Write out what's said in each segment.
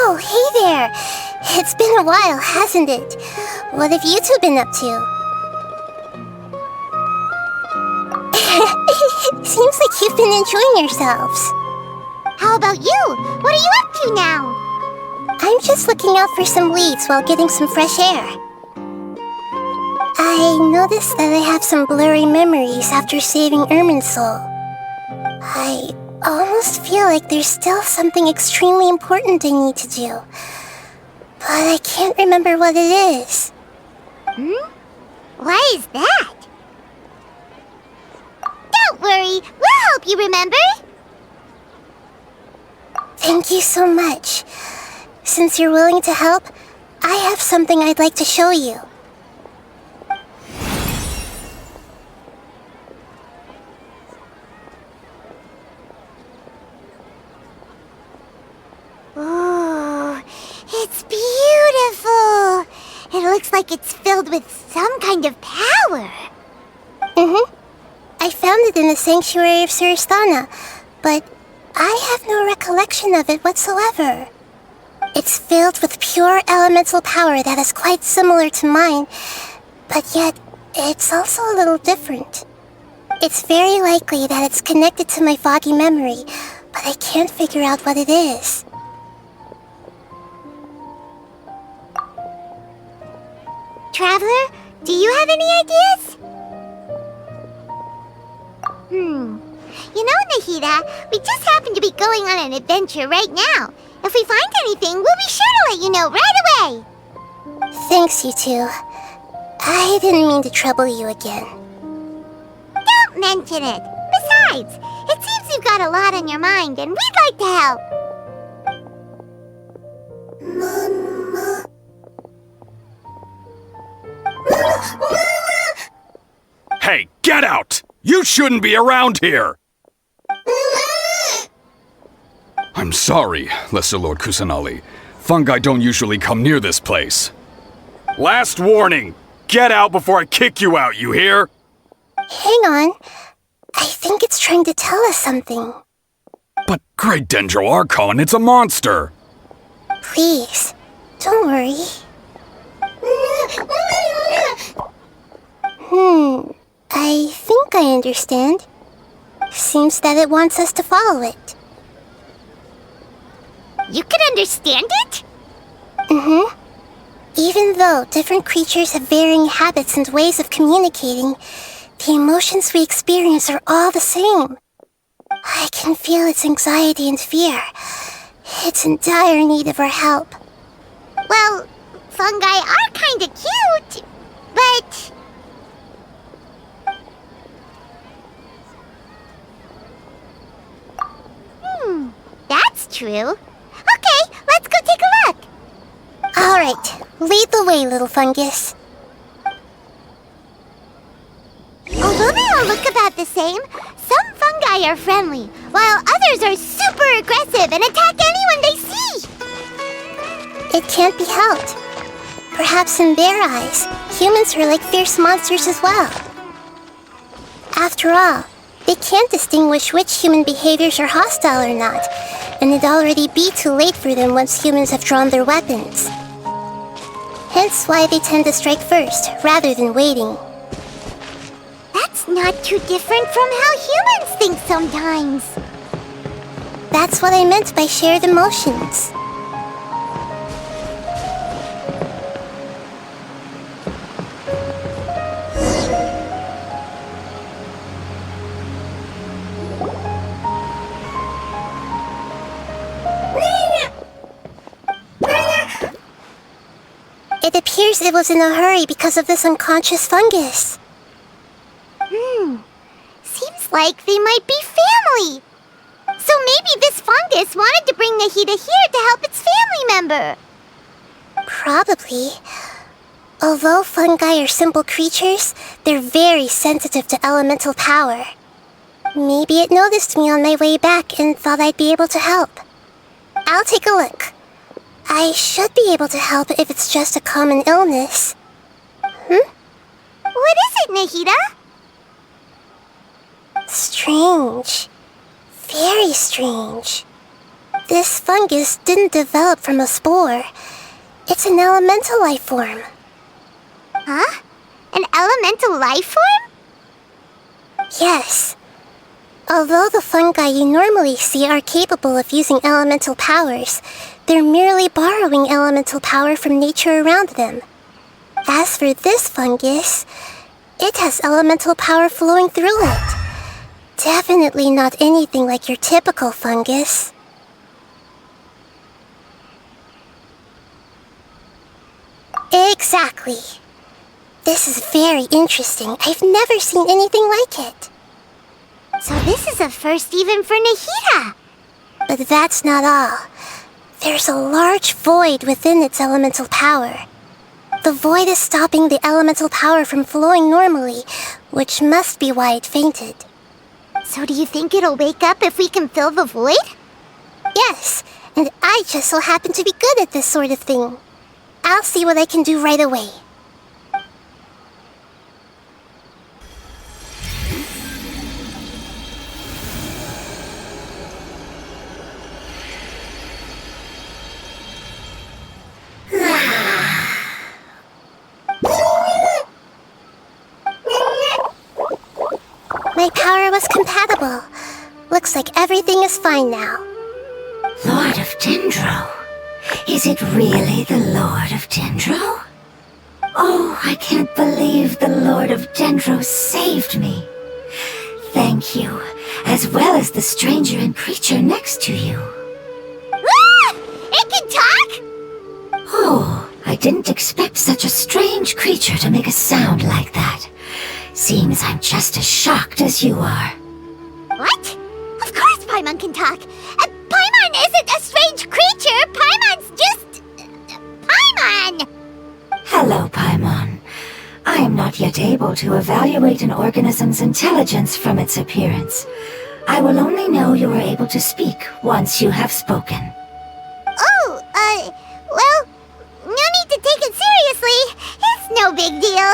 Oh, hey there! It's been a while, hasn't it? What have you two been up to? Seems like you've been enjoying yourselves. How about you? What are you up to now? I'm just looking out for some leads while getting some fresh air. I noticed that I have some blurry memories after saving Ermin's soul. I almost feel like there's still something extremely important I need to do. But I can't remember what it is. Why is that? Don't worry, we'll help you remember. Thank you so much. Since you're willing to help, I have something I'd like to show you. Ooh, it's beautiful. It looks like it's filled with some kind of power. I found it in the sanctuary of Suristana, but I have no recollection of it whatsoever. It's filled with pure elemental power that is quite similar to mine, but yet it's also a little different. It's very likely that it's connected to my foggy memory, but I can't figure out what it is. Traveler, do you have any ideas? You know, Nahida, we just happen to be going on an adventure right now. If we find anything, we'll be sure to let you know right away. Thanks, you two. I didn't mean to trouble you again. Don't mention it. Besides, it seems you've got a lot on your mind, and we'd like to help. Hey, get out! You shouldn't be around here! I'm sorry, Lesser Lord Kusanali. Fungi don't usually come near this place. Last warning! Get out before I kick you out, you hear? Hang on. I think it's trying to tell us something. But Great Dendro Archon, it's a monster! Please, don't worry. I think I understand. Seems that it wants us to follow it. You can understand it? Even though different creatures have varying habits and ways of communicating, the emotions we experience are all the same. I can feel its anxiety and fear. It's in dire need of our help. Well, fungi are kinda cute, but... that's true. Okay, let's go take a look. All right, lead the way, little fungus. Although they all look about the same, some fungi are friendly, while others are super aggressive and attack anyone they see. It can't be helped. Perhaps in their eyes, humans are like fierce monsters as well. After all, they can't distinguish which human behaviors are hostile or not, and it'd already be too late for them once humans have drawn their weapons. Hence why they tend to strike first, rather than waiting. That's not too different from how humans think sometimes. That's what I meant by shared emotions. It appears it was in a hurry because of this unconscious fungus. Seems like they might be family. So maybe this fungus wanted to bring Nahida here to help its family member. Probably. Although fungi are simple creatures, they're very sensitive to elemental power. Maybe it noticed me on my way back and thought I'd be able to help. I'll take a look. I should be able to help if it's just a common illness. What is it, Nahida? Strange. Very strange. This fungus didn't develop from a spore. It's an elemental life form. Huh? An elemental life form? Yes. Although the fungi you normally see are capable of using elemental powers, they're merely borrowing elemental power from nature around them. As for this fungus, it has elemental power flowing through it. Definitely not anything like your typical fungus. Exactly. This is very interesting. I've never seen anything like it. So this is a first even for Nahida. But that's not all. There's a large void within its elemental power. The void is stopping the elemental power from flowing normally, which must be why it fainted. So do you think it'll wake up if we can fill the void? Yes, and I just so happen to be good at this sort of thing. I'll see what I can do right away. My power was compatible. Looks like everything is fine now. Lord of Dendro? Is it really the Lord of Dendro? Oh, I can't believe the Lord of Dendro saved me. Thank you, as well as the stranger and creature next to you. Ah! It can talk? Oh, I didn't expect such a strange creature to make a sound like that. Seems I'm just as shocked as you are. What? Of course Paimon can talk. Paimon isn't a strange creature. Paimon's just... Paimon! Hello, Paimon. I am not yet able to evaluate an organism's intelligence from its appearance. I will only know you are able to speak once you have spoken. Oh, well, no need to take it seriously. It's no big deal.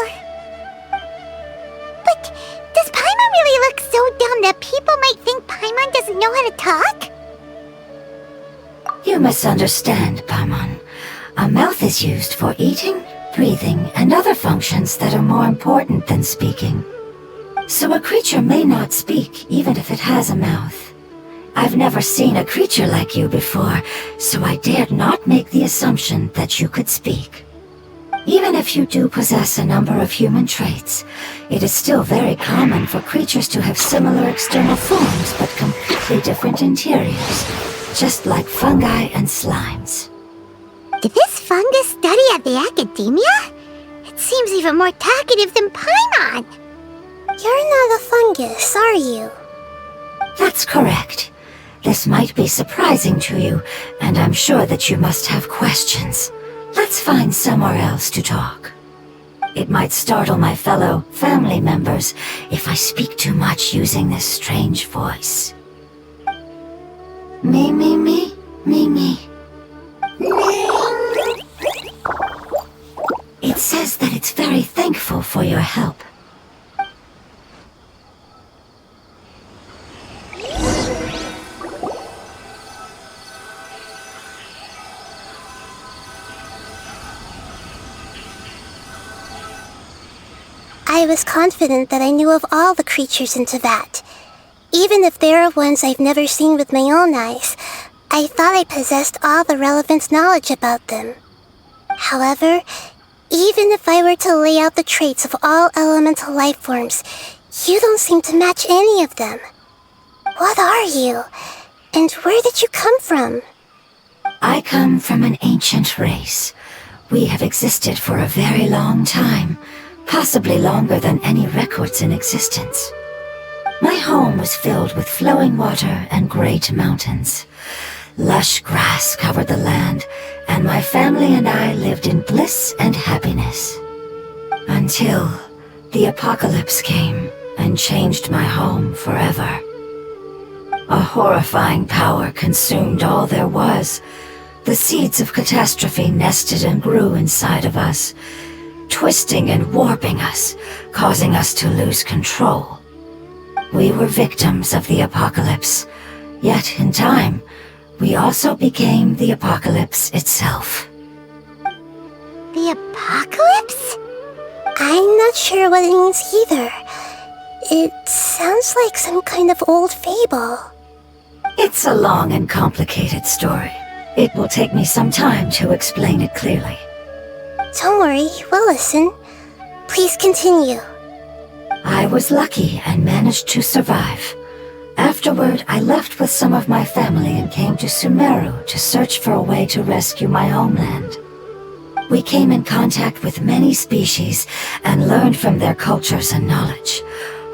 But does Paimon really look so dumb that people might think Paimon doesn't know how to talk? You misunderstand, Paimon. A mouth is used for eating, breathing, and other functions that are more important than speaking. So a creature may not speak even if it has a mouth. I've never seen a creature like you before, so I dared not make the assumption that you could speak. Even if you do possess a number of human traits, it is still very common for creatures to have similar external forms but completely different interiors, just like fungi and slimes. Did this fungus study at the academia? It seems even more talkative than Paimon. You're not a fungus, are you? That's correct. This might be surprising to you, and I'm sure that you must have questions. Let's find somewhere else to talk. It might startle my fellow family members if I speak too much using this strange voice. Me, me, me, me, me. It says that it's very thankful for your help. I was confident that I knew of all the creatures in Teyvat. Even if there are ones I've never seen with my own eyes, I thought I possessed all the relevant knowledge about them. However, even if I were to lay out the traits of all elemental life forms, you don't seem to match any of them. What are you? And where did you come from? I come from an ancient race. We have existed for a very long time, possibly longer than any records in existence. My home was filled with flowing water and great mountains. Lush grass covered the land, and my family and I lived in bliss and happiness. Until the apocalypse came and changed my home forever. A horrifying power consumed all there was. The seeds of catastrophe nested and grew inside of us, twisting and warping us, causing us to lose control. We were victims of the apocalypse, yet in time, We also became the apocalypse itself. The apocalypse? I'm not sure what it means either. It sounds like some kind of old fable. It's a long and complicated story. It will take me some time to explain it clearly. Don't worry, we'll listen. Please continue. I was lucky and managed to survive. Afterward, I left with some of my family and came to Sumeru to search for a way to rescue my homeland. We came in contact with many species and learned from their cultures and knowledge,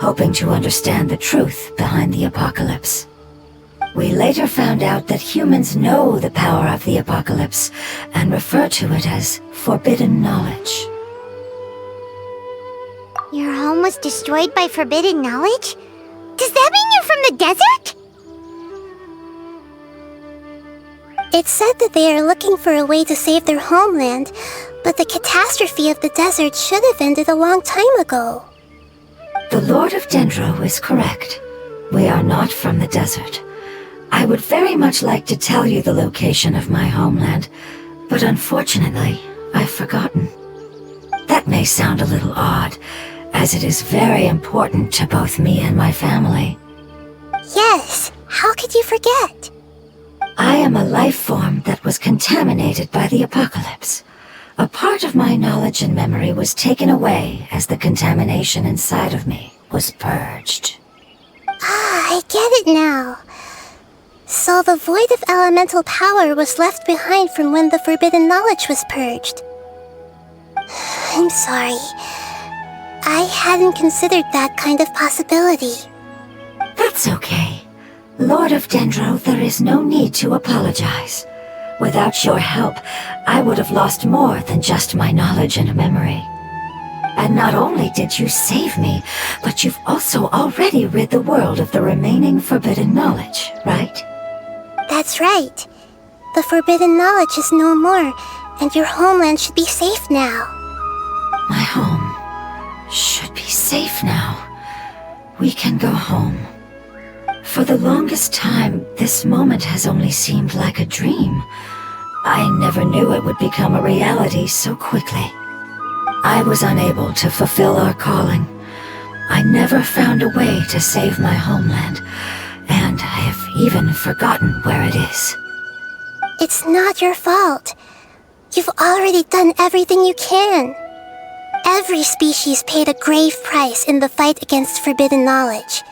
hoping to understand the truth behind the apocalypse. We later found out that humans know the power of the apocalypse and refer to it as forbidden knowledge. Your home was destroyed by forbidden knowledge? Does that mean you're from the desert? It said that they are looking for a way to save their homeland, but the catastrophe of the desert should have ended a long time ago. The Lord of Dendro is correct. We are not from the desert. I would very much like to tell you the location of my homeland, but unfortunately, I've forgotten. That may sound a little odd, as it is very important to both me and my family. Yes, how could you forget? I am a life form that was contaminated by the apocalypse. A part of my knowledge and memory was taken away as the contamination inside of me was purged. I get it now. So the void of elemental power was left behind from when the forbidden knowledge was purged. I'm sorry. I hadn't considered that kind of possibility. That's okay. Lord of Dendro, there is no need to apologize. Without your help, I would have lost more than just my knowledge and memory. And not only did you save me, but you've also already rid the world of the remaining forbidden knowledge, right? That's right. The forbidden knowledge is no more, and your homeland should be safe now. My home should be safe now. We can go home. For the longest time, this moment has only seemed like a dream. I never knew it would become a reality so quickly. I was unable to fulfill our calling. I never found a way to save my homeland, and I have even forgotten where it is. It's not your fault. You've already done everything you can. Every species paid a grave price in the fight against forbidden knowledge.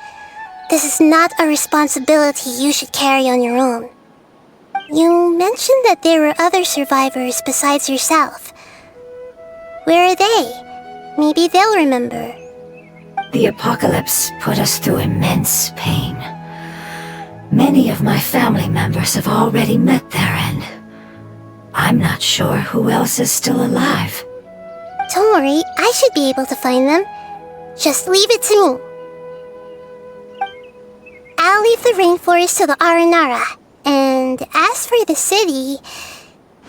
This is not a responsibility you should carry on your own. You mentioned that there were other survivors besides yourself. Where are they? Maybe they'll remember. The apocalypse put us through immense pain. Many of my family members have already met their end. I'm not sure who else is still alive. Don't worry, I should be able to find them. Just leave it to me. I'll leave the rainforest to the Aranara. And as for the city,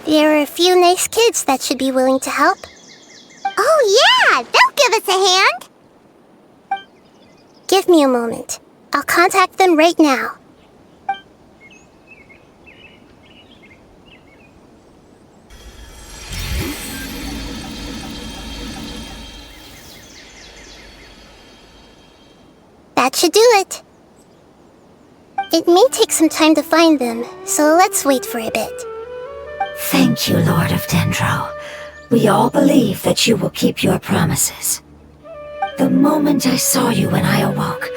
there are a few nice kids that should be willing to help. Oh yeah, they'll give us a hand. Give me a moment. I'll contact them right now. That should do it. It may take some time to find them, so let's wait for a bit. Thank you, Lord of Dendro. We all believe that you will keep your promises. The moment I saw you when I awoke,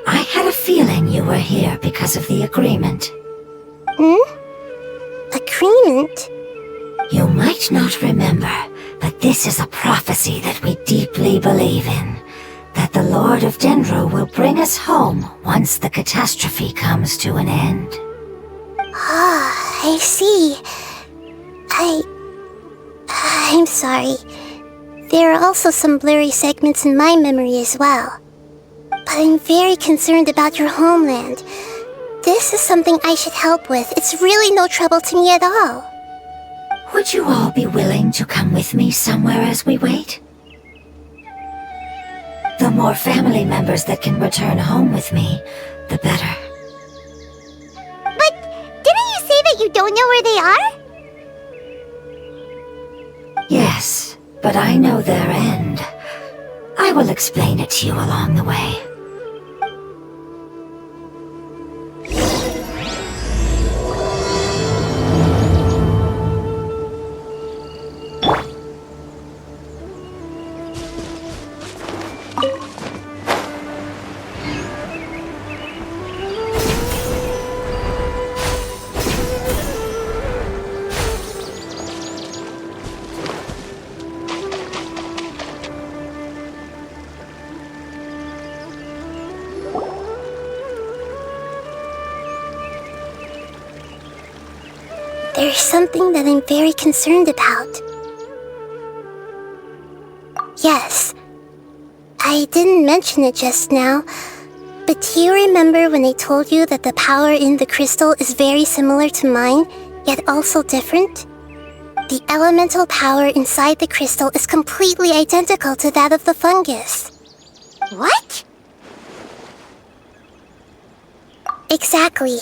I had a feeling you were here because of the agreement. Agreement? You might not remember, but this is a prophecy that we deeply believe in. That the Lord of Dendro will bring us home once the catastrophe comes to an end. Ah, I see. I'm sorry. There are also some blurry segments in my memory as well. But I'm very concerned about your homeland. This is something I should help with. It's really no trouble to me at all. Would you all be willing to come with me somewhere as we wait? The more family members that can return home with me, the better. But didn't you say But you don't know where they are? Yes, but I know their end. I will explain it to you along the way. There's something that I'm very concerned about. Yes, I didn't mention it just now, but do you remember when I told you that the power in the crystal is very similar to mine, yet also different? The elemental power inside the crystal is completely identical to that of the fungus. What? Exactly.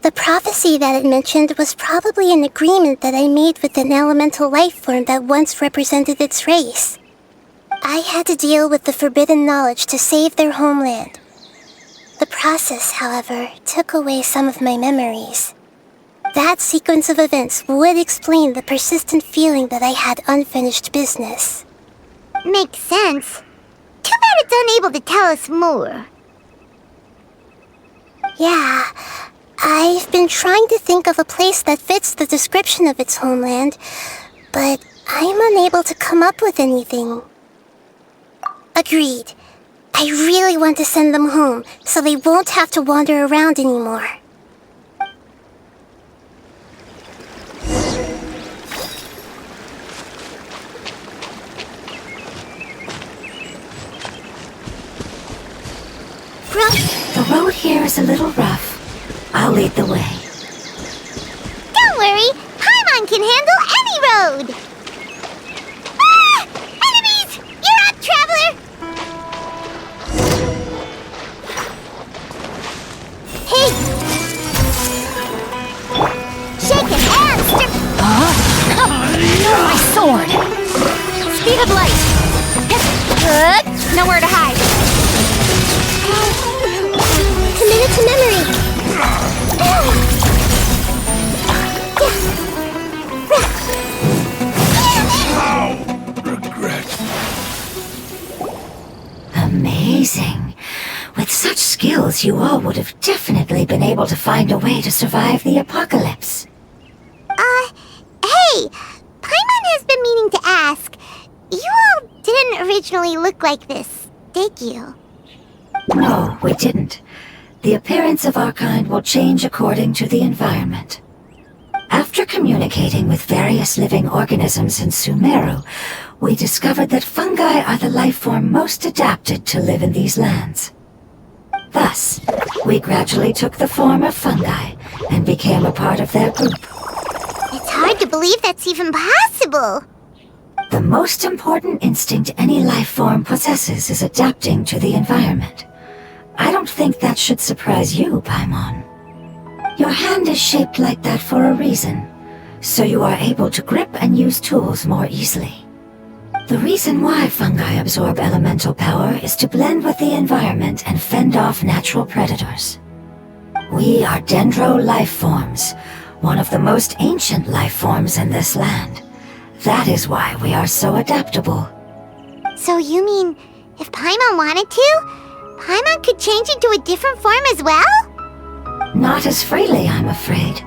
The prophecy that it mentioned was probably an agreement that I made with an elemental life form that once represented its race. I had to deal with the forbidden knowledge to save their homeland. The process, however, took away some of my memories. That sequence of events would explain the persistent feeling that I had unfinished business. Makes sense. Too bad it's unable to tell us more. Yeah, I've been trying to think of a place that fits the description of its homeland, but I'm unable to come up with anything. Agreed. I really want to send them home, so they won't have to wander around anymore. The road here is a little rough. I'll lead the way. Don't worry, Paimon can handle any road! Ah! Enemies! You're up, traveler! Hey! Shaken and stir... My sword! Speed of light! Good. Nowhere to hide. Committed to memory! Amazing. With such skills, you all would have definitely been able to find a way to survive the apocalypse. Hey! Paimon has been meaning to ask. You all didn't originally look like this, did you? No, we didn't. The appearance of our kind will change according to the environment. After communicating with various living organisms in Sumeru, we discovered that fungi are the life form most adapted to live in these lands. Thus, we gradually took the form of fungi and became a part of their group. It's hard to believe that's even possible. The most important instinct any life form possesses is adapting to the environment. I don't think that should surprise you, Paimon. Your hand is shaped like that for a reason, so you are able to grip and use tools more easily. The reason why fungi absorb elemental power is to blend with the environment and fend off natural predators. We are dendro life forms, one of the most ancient life forms in this land. That is why we are so adaptable. So you mean, if Paimon wanted to, Paimon could change into a different form as well? Not as freely, I'm afraid.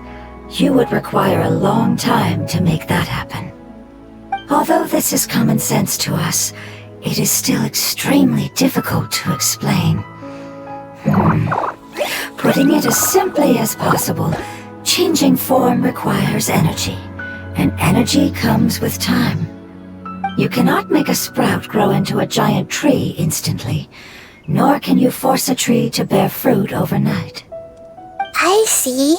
You would require a long time to make that happen. Although this is common sense to us, it is still extremely difficult to explain. Putting it as simply as possible, changing form requires energy, and energy comes with time. You cannot make a sprout grow into a giant tree instantly, nor can you force a tree to bear fruit overnight. I see.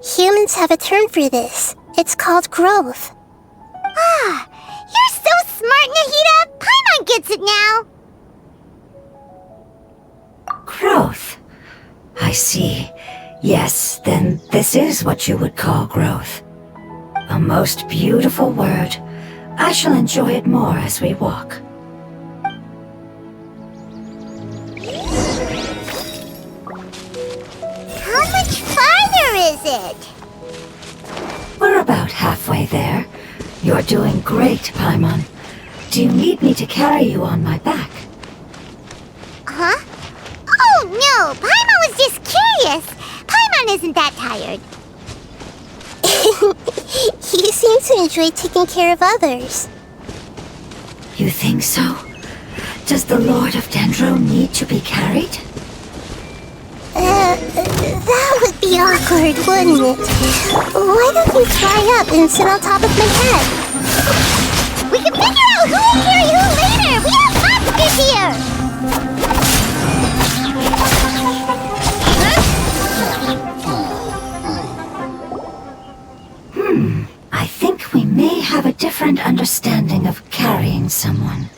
Humans have a term for this. It's called growth. Ah, you're so smart, Nahida! Paimon gets it now! Growth. I see. Yes, then this is what you would call growth. A most beautiful word. I shall enjoy it more as we walk. How much farther is it? We're about halfway there. You're doing great, Paimon. Do you need me to carry you on my back? Huh? Oh, no! Paimon was just curious! Paimon isn't that tired. You seem to enjoy taking care of others. You think so? Does the Lord of Dendro need to be carried? That would be awkward, wouldn't it? Why don't you fly up and sit on top of my head? We can figure out who will carry who later! We have hostages here! I think we may have a different understanding of carrying someone.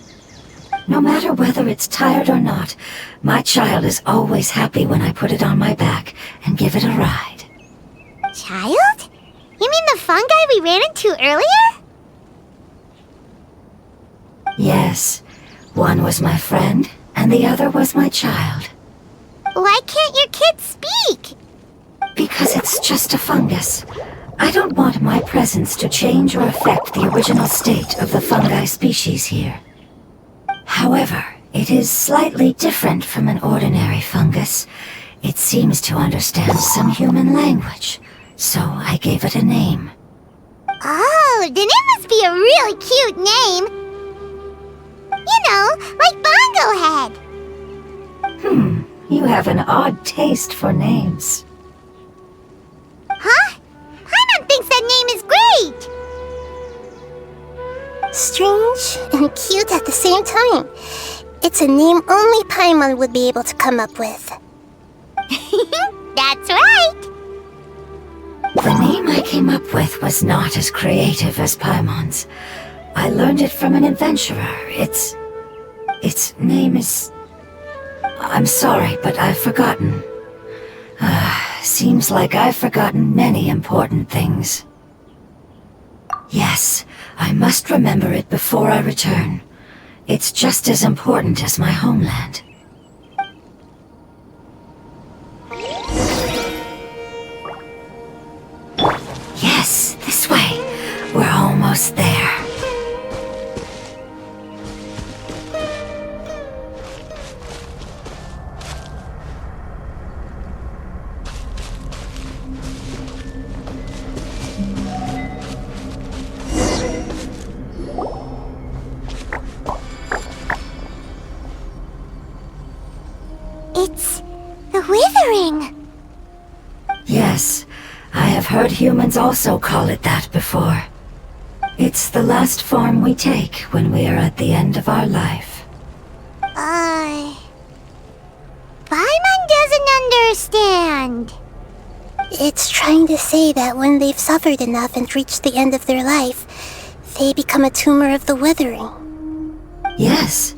No matter whether it's tired or not, my child is always happy when I put it on my back and give it a ride. Child? You mean the fungi we ran into earlier? Yes, one was my friend, and the other was my child. Why can't your kid speak? Because it's just a fungus. I don't want my presence to change or affect the original state of the fungi species here. However, it is slightly different from an ordinary fungus. It seems to understand some human language, so I gave it a name. Oh, then it must be a really cute name. You know, like Bongo Head. You have an odd taste for names. Huh? Paimon thinks that name is great! Strange and cute at the same time. It's a name only Paimon would be able to come up with. That's right! The name I came up with was not as creative as Paimon's. I learned it from an adventurer. Its name is... I'm sorry, but I've forgotten. Seems like I've forgotten many important things. Yes, I must remember it before I return. It's just as important as my homeland. Yes, this way. We're almost there. It's the withering. Yes, I have heard humans also call it that before. It's the last form we take when we are at the end of our life. Paimon doesn't understand. It's trying to say that when they've suffered enough and reached the end of their life, they become a tumor of the withering. Yes,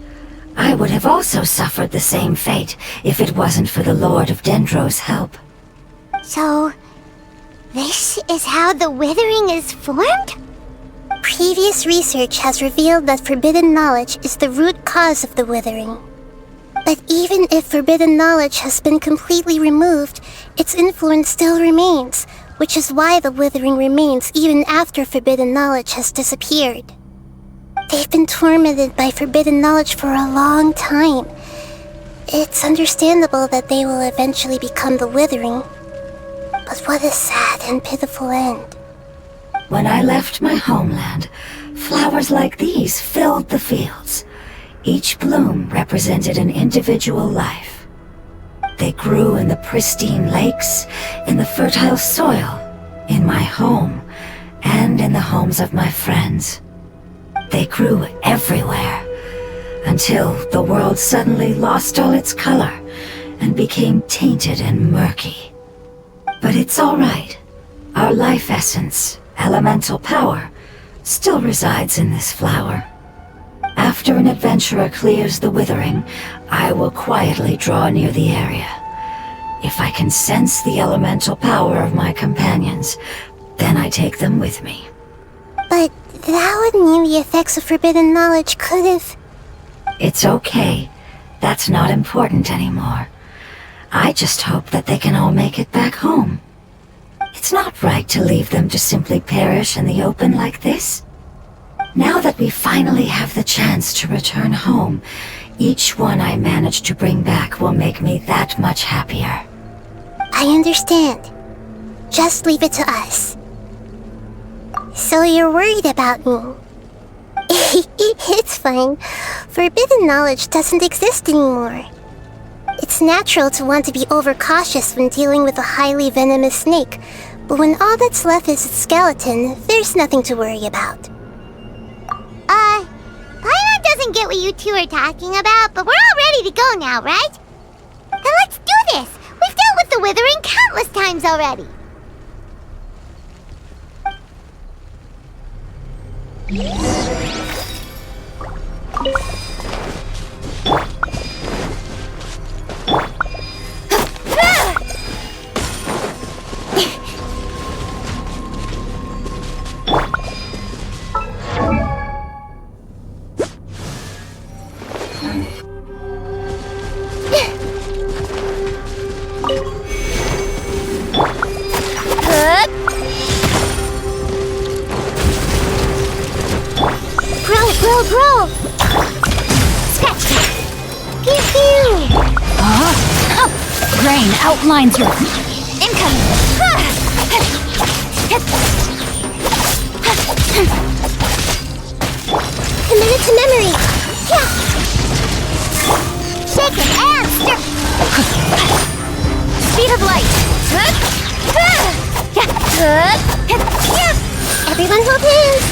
I would have also suffered the same fate if it wasn't for the Lord of Dendro's help. So, this is how the withering is formed? Previous research has revealed that forbidden knowledge is the root cause of the withering. But even if forbidden knowledge has been completely removed, its influence still remains, which is why the withering remains even after forbidden knowledge has disappeared. They've been tormented by forbidden knowledge for a long time. It's understandable that they will eventually become the withering. But what a sad and pitiful end. When I left my homeland, flowers like these filled the fields. Each bloom represented an individual life. They grew in the pristine lakes, in the fertile soil, in my home, and in the homes of my friends. They grew everywhere, until the world suddenly lost all its color and became tainted and murky. But it's all right. Our life essence, elemental power, still resides in this flower. After an adventurer clears the withering, I will quietly draw near the area. If I can sense the elemental power of my companions, then I take them with me. But that would mean the effects of forbidden knowledge could have... It's okay. That's not important anymore. I just hope that they can all make it back home. It's not right to leave them to simply perish in the open like this. Now that we finally have the chance to return home, each one I manage to bring back will make me that much happier. I understand. Just leave it to us. So you're worried about me? It's fine. Forbidden knowledge doesn't exist anymore. It's natural to want to be overcautious when dealing with a highly venomous snake, but when all that's left is its skeleton, there's nothing to worry about. Paimon doesn't get what you two are talking about, but we're all ready to go now, right? Then let's do this! We've dealt with the Withering countless times already! Bro! Scratch that! Pew pew! Rain outlines your... Incoming! Committed to memory! Yeah! Shake it and stir! Speed of light! Everyone hold hands!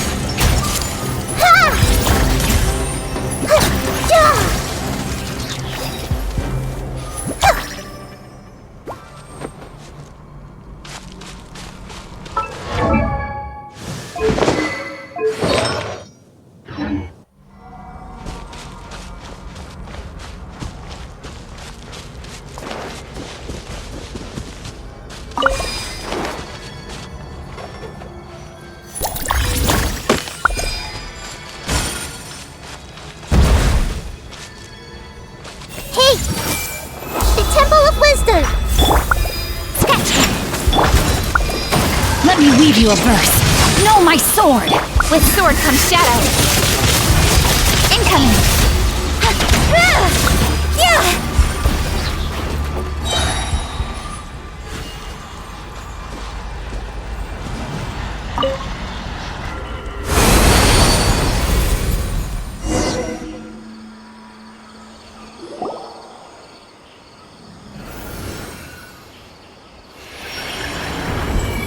Hey! The Temple of Wisdom! Scratch that! Let me weave you a verse. Know my sword! With sword comes shadow. Incoming!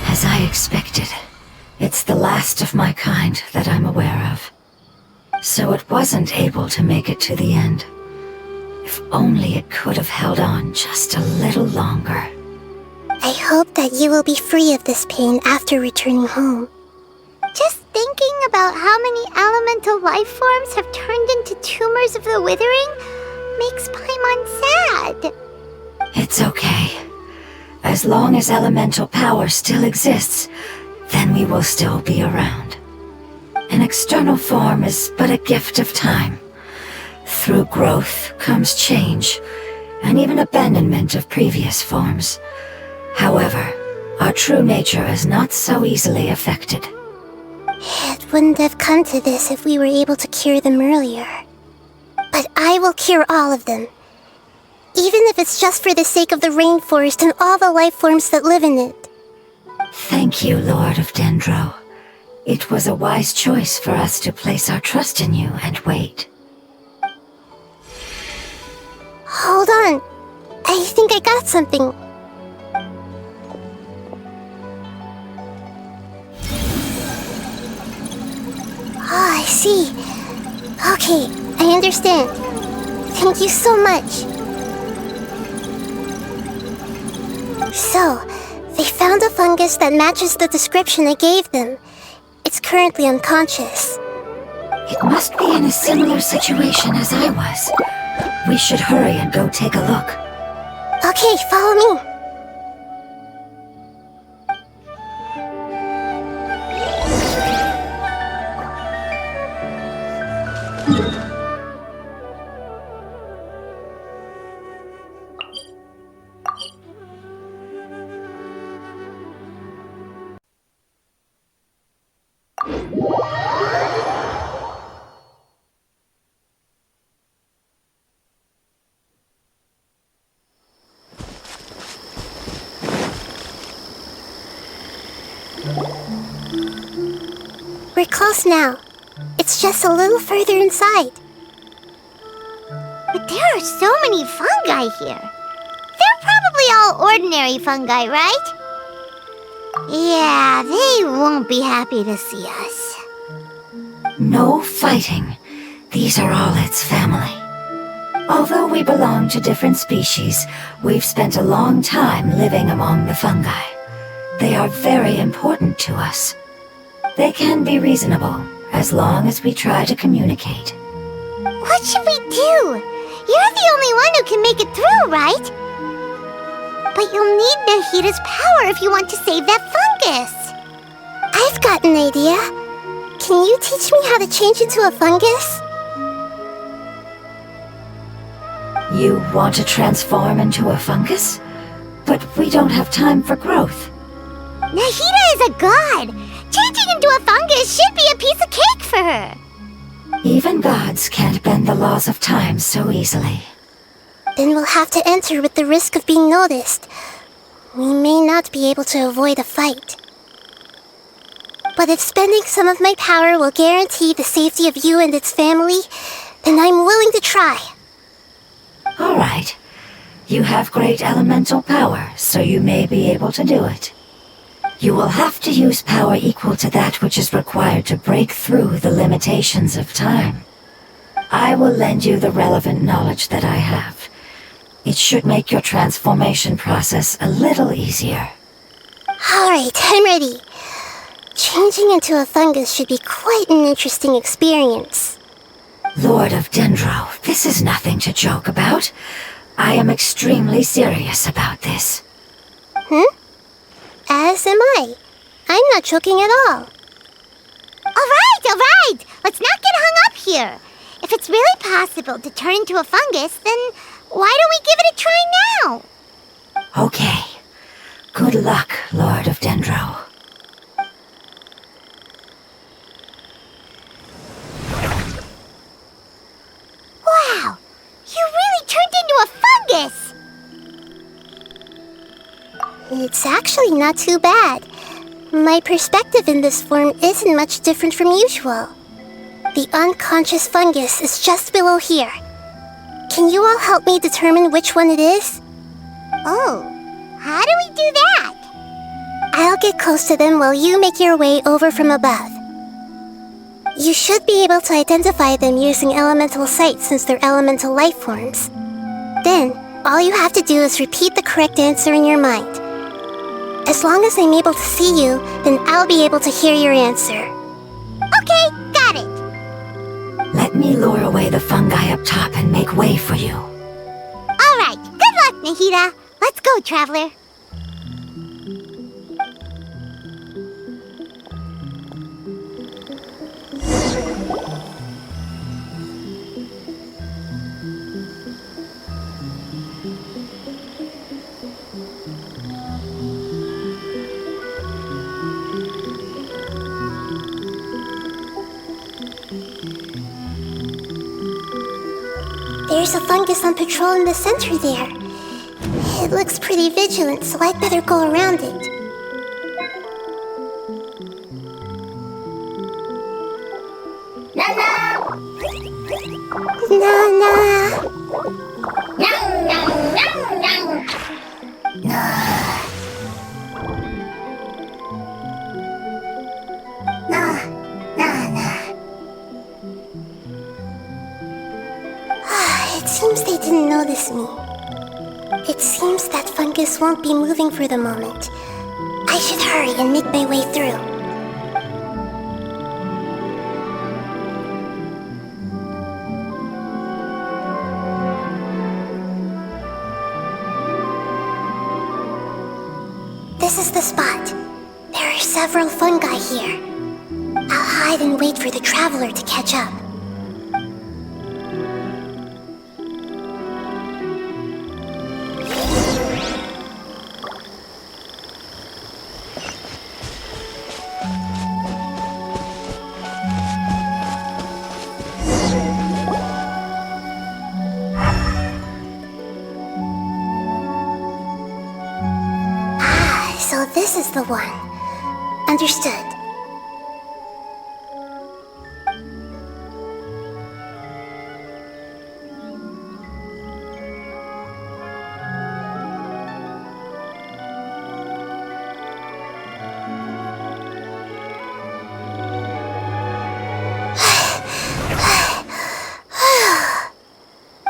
As I expected, it's the last of my kind that I'm aware of. So it wasn't able to make it to the end. If only it could have held on just a little longer. I hope that you will be free of this pain after returning home. Just thinking about how many elemental life forms have turned into tumors of the Withering makes Paimon sad. It's okay. As long as elemental power still exists, then we will still be around. An external form is but a gift of time. Through growth comes change, and even abandonment of previous forms. However, our true nature is not so easily affected. It wouldn't have come to this if we were able to cure them earlier. But I will cure all of them. Even if it's just for the sake of the rainforest and all the life forms that live in it. Thank you, Lord of Dendro. It was a wise choice for us to place our trust in you and wait. Hold on. I think I got something. Oh, I see. Okay, I understand. Thank you so much. So, they found a fungus that matches the description I gave them. It's currently unconscious. It must be in a similar situation as I was. We should hurry and go take a look. Okay, follow me. We're close now. It's just a little further inside. But there are so many fungi here. They're probably all ordinary fungi, right? Yeah, they won't be happy to see us. No fighting. These are all its family. Although we belong to different species, we've spent a long time living among the fungi. They are very important to us. They can be reasonable, as long as we try to communicate. What should we do? You're the only one who can make it through, right? But you'll need Nahida's power if you want to save that fungus. I've got an idea. Can you teach me how to change into a fungus? You want to transform into a fungus? But we don't have time for growth. Nahida is a god. Changing into a fungus should be a piece of cake for her. Even gods can't bend the laws of time so easily. Then we'll have to enter with the risk of being noticed. We may not be able to avoid a fight. But if spending some of my power will guarantee the safety of you and its family, then I'm willing to try. All right. You have great elemental power, so you may be able to do it. You will have to use power equal to that which is required to break through the limitations of time. I will lend you the relevant knowledge that I have. It should make your transformation process a little easier. Alright, I'm ready. Changing into a fungus should be quite an interesting experience. Lord of Dendro, this is nothing to joke about. I am extremely serious about this. As am I. I'm not joking at all. All right. Let's not get hung up here. If it's really possible to turn into a fungus, then why don't we give it a try now? Okay. Good luck, Lord of Dendro. Wow! You really turned into a fungus! It's actually not too bad. My perspective in this form isn't much different from usual. The unconscious fungus is just below here. Can you all help me determine which one it is? Oh, how do we do that? I'll get close to them while you make your way over from above. You should be able to identify them using elemental sight since they're elemental life forms. Then, all you have to do is repeat the correct answer in your mind. As long as I'm able to see you, then I'll be able to hear your answer. Okay, got it. Let me lure away the fungi up top and make way for you. All right, good luck, Nahida. Let's go, Traveler. There's a fungus on patrol in the center there. It looks pretty vigilant, so I'd better go around it. Nana! It seems they didn't notice me. It seems that fungus won't be moving for the moment. I should hurry and make my way through. This is the spot. There are several fungi here. I'll hide and wait for the traveler to catch up. So this is the one. Understood.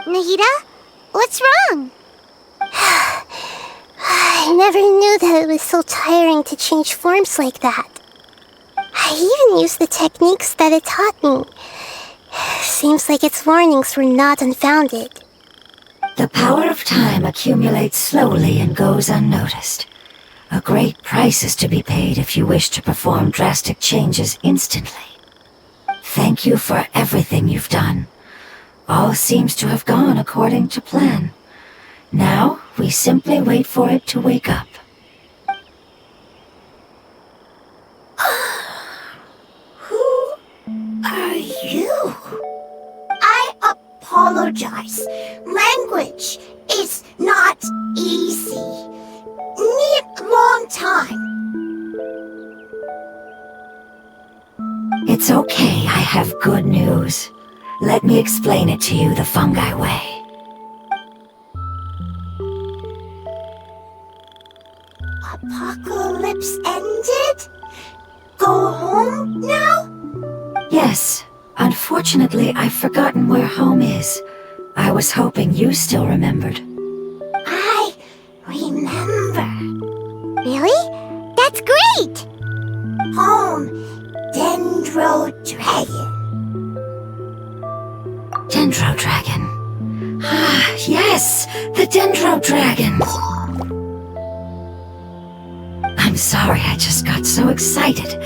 Nahida? What's wrong? I never knew that it was so tiring to change forms like that. I even used the techniques that it taught me. Seems like its warnings were not unfounded. The power of time accumulates slowly and goes unnoticed. A great price is to be paid if you wish to perform drastic changes instantly. Thank you for everything you've done. All seems to have gone according to plan. Now, we simply wait for it to wake up. Who are you? I apologize. Language is not easy. Need long time. It's okay, I have good news. Let me explain it to you the fungi way. Apocalypse ended? Go home now? Yes, unfortunately I've forgotten where home is. I was hoping you still remembered. I remember. Really? That's great! Home, Dendro Dragon. Dendro Dragon. Ah, yes, the Dendro Dragon. I'm sorry, I just got so excited.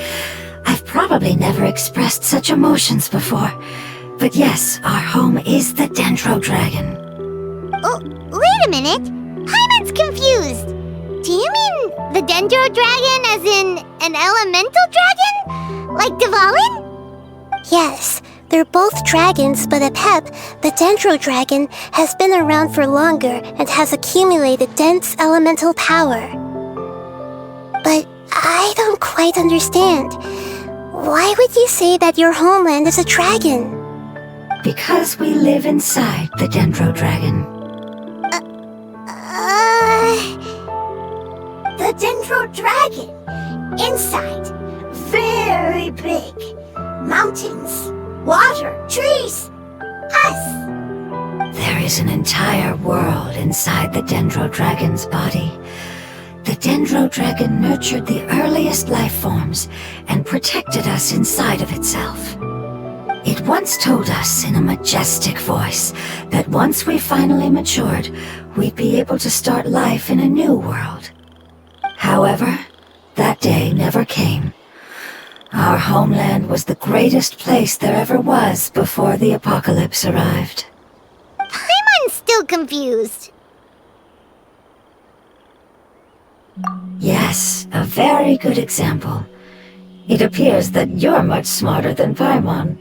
I've probably never expressed such emotions before. But yes, our home is the Dendro Dragon. Oh, wait a minute. Hyman's confused. Do you mean the Dendro Dragon as in an elemental dragon? Like Dvalin? Yes, they're both dragons, but Apep, the Dendro Dragon, has been around for longer and has accumulated dense elemental power. But I don't quite understand. Why would you say that your homeland is a dragon? Because we live inside the Dendro Dragon. The Dendro Dragon. Inside. Very big. Mountains, water, trees. Us. There is an entire world inside the Dendro Dragon's body. The Dendro Dragon nurtured the earliest life forms and protected us inside of itself. It once told us in a majestic voice that once we finally matured, we'd be able to start life in a new world. However, that day never came. Our homeland was the greatest place there ever was before the apocalypse arrived. Hyman's still confused. Yes, a very good example. It appears that you're much smarter than Paimon.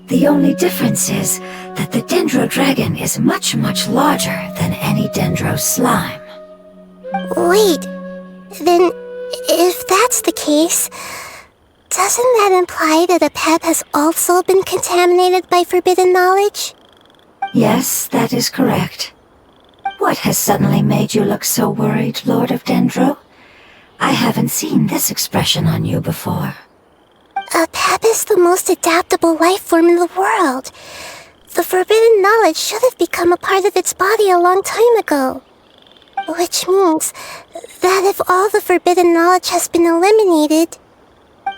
The only difference is that the Dendro Dragon is much, much larger than any Dendro slime. Wait, then if that's the case, doesn't that imply that Apep has also been contaminated by forbidden knowledge? Yes, that is correct. What has suddenly made you look so worried, Lord of Dendro? I haven't seen this expression on you before. Apep is the most adaptable life form in the world. The forbidden knowledge should have become a part of its body a long time ago. Which means that if all the forbidden knowledge has been eliminated,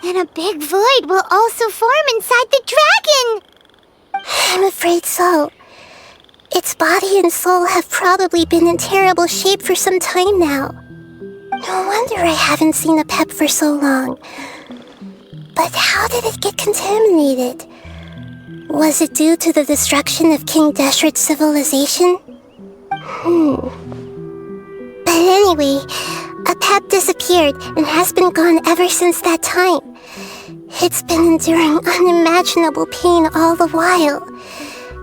then a big void will also form inside the dragon! I'm afraid so. Its body and soul have probably been in terrible shape for some time now. No wonder I haven't seen a pep for so long. But how did it get contaminated? Was it due to the destruction of King Deshret's civilization? But anyway, a pep disappeared and has been gone ever since that time. It's been enduring unimaginable pain all the while.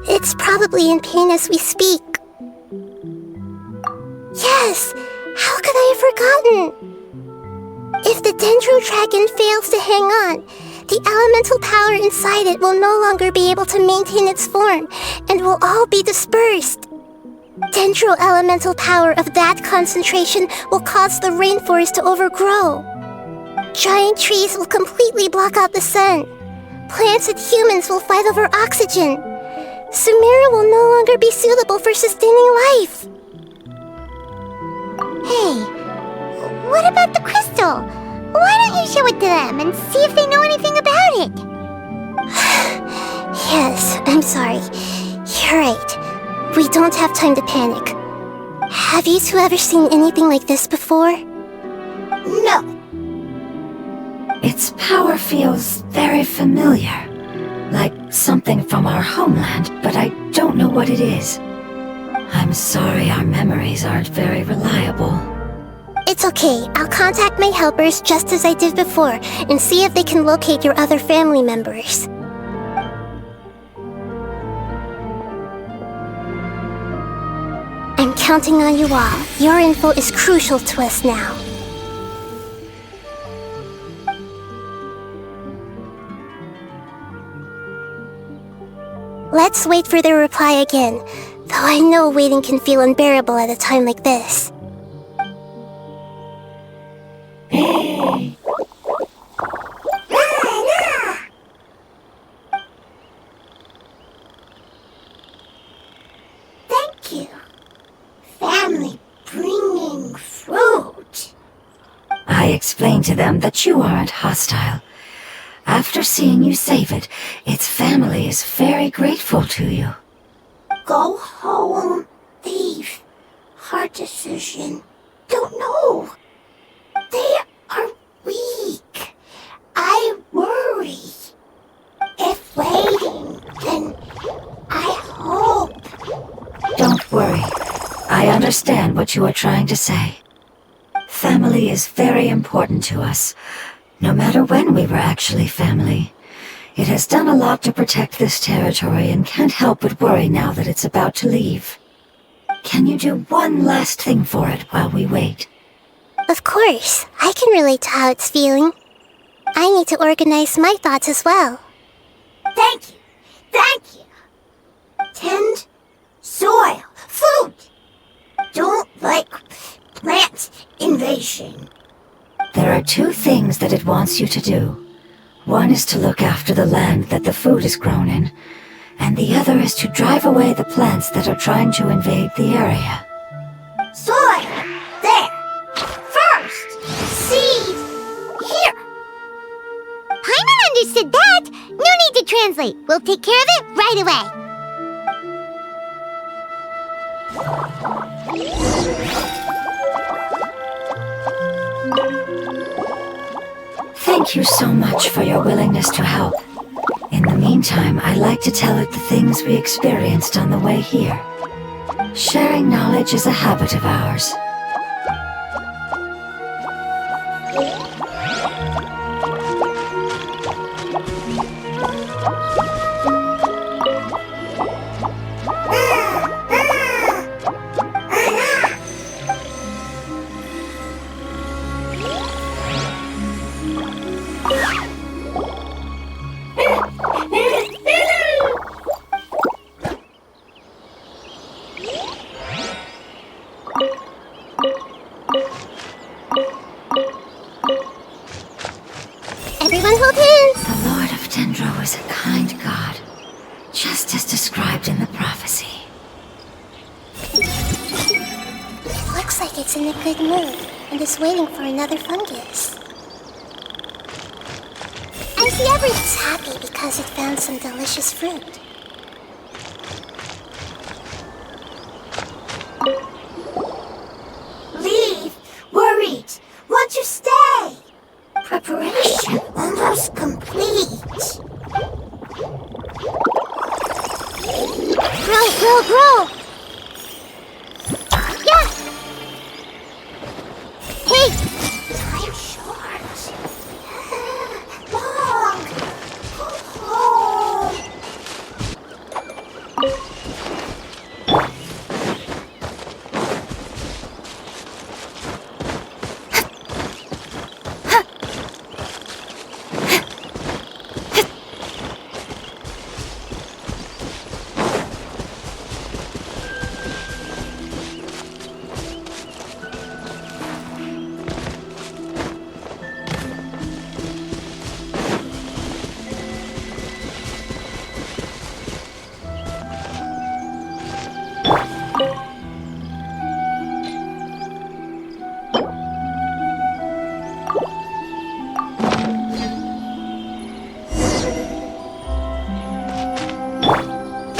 It's probably in pain as we speak. Yes! How could I have forgotten? If the Dendro Dragon fails to hang on, the elemental power inside it will no longer be able to maintain its form and will all be dispersed. Dendro elemental power of that concentration will cause the rainforest to overgrow. Giant trees will completely block out the sun. Plants and humans will fight over oxygen. Sumeru will no longer be suitable for sustaining life. Hey, what about the crystal? Why don't you show it to them and see if they know anything about it? Yes, I'm sorry. You're right. We don't have time to panic. Have you two ever seen anything like this before? No. Its power feels very familiar. Like something from our homeland, but I don't know what it is. I'm sorry our memories aren't very reliable. It's okay. I'll contact my helpers just as I did before and see if they can locate your other family members. I'm counting on you all. Your info is crucial to us now. Let's wait for their reply again, though I know waiting can feel unbearable at a time like this. Thank you. Family bringing fruit. I explained to them that you aren't hostile. After seeing you save it, its family is very grateful to you. Go home, thief. Hard decision. Don't know. They are weak. I worry. If waiting, then I hope. Don't worry. I understand what you are trying to say. Family is very important to us, no matter when we were actually family. It has done a lot to protect this territory and can't help but worry now that it's about to leave. Can you do one last thing for it while we wait? Of course, I can relate to how it's feeling. I need to organize my thoughts as well. Thank you. Thank you. Tend soil. Food. Don't like plant invasion. There are two things that it wants you to do. One is to look after the land that the food is grown in, and the other is to drive away the plants that are trying to invade the area. Soil. There. First. Seed. Here. Paimon understood that. No need to translate. We'll take care of it right away. Thank you so much for your willingness to help. In the meantime, I'd like to tell it the things we experienced on the way here. Sharing knowledge is a habit of ours. Everyone hold hands! The Lord of Dendro is a kind god, just as described in the prophecy. It looks like it's in a good mood and is waiting for another fungus. I see everyone's happy because it found some delicious fruit. Leave. Worried. is complete. Grow! Yeah! Hey! Time short. Long. Go home.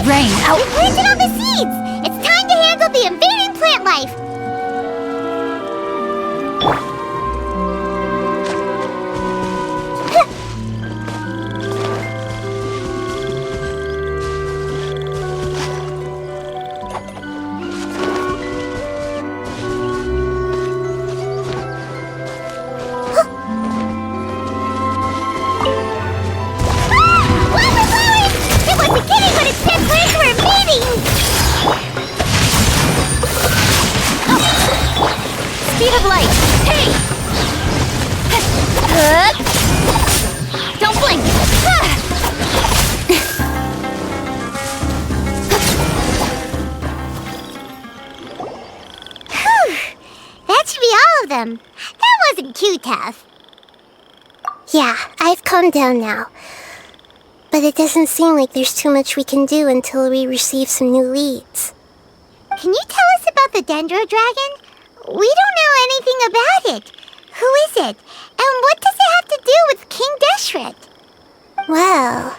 Rain, out! We planted all the seeds! It's time to handle the invading plant life! It wasn't kidding when it said plants were invading! Speed of light! Hey! Don't blink! Whew! That should be all of them. That wasn't too tough. Yeah, I've calmed down now. But it doesn't seem like there's too much we can do until we receive some new leads. Can you tell us about the Dendro Dragon? We don't know anything about it. Who is it? And what does it have to do with King Deshret? Well,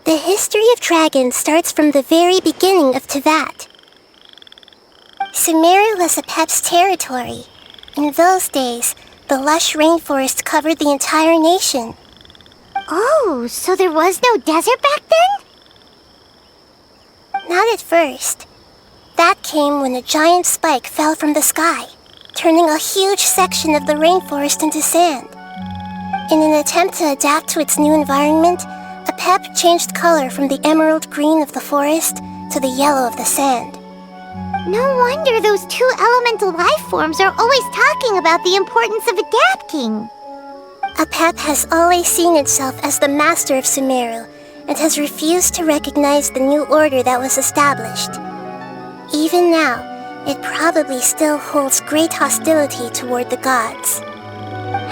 the history of dragons starts from the very beginning of Teyvat. Sumeru was Apep's territory. In those days, the lush rainforest covered the entire nation. Oh, so there was no desert back then? Not at first. That came when a giant spike fell from the sky, turning a huge section of the rainforest into sand. In an attempt to adapt to its new environment, Apep changed color from the emerald green of the forest to the yellow of the sand. No wonder those two elemental life forms are always talking about the importance of adapting. Apep has always seen itself as the master of Sumeru and has refused to recognize the new order that was established. Even now, it probably still holds great hostility toward the gods.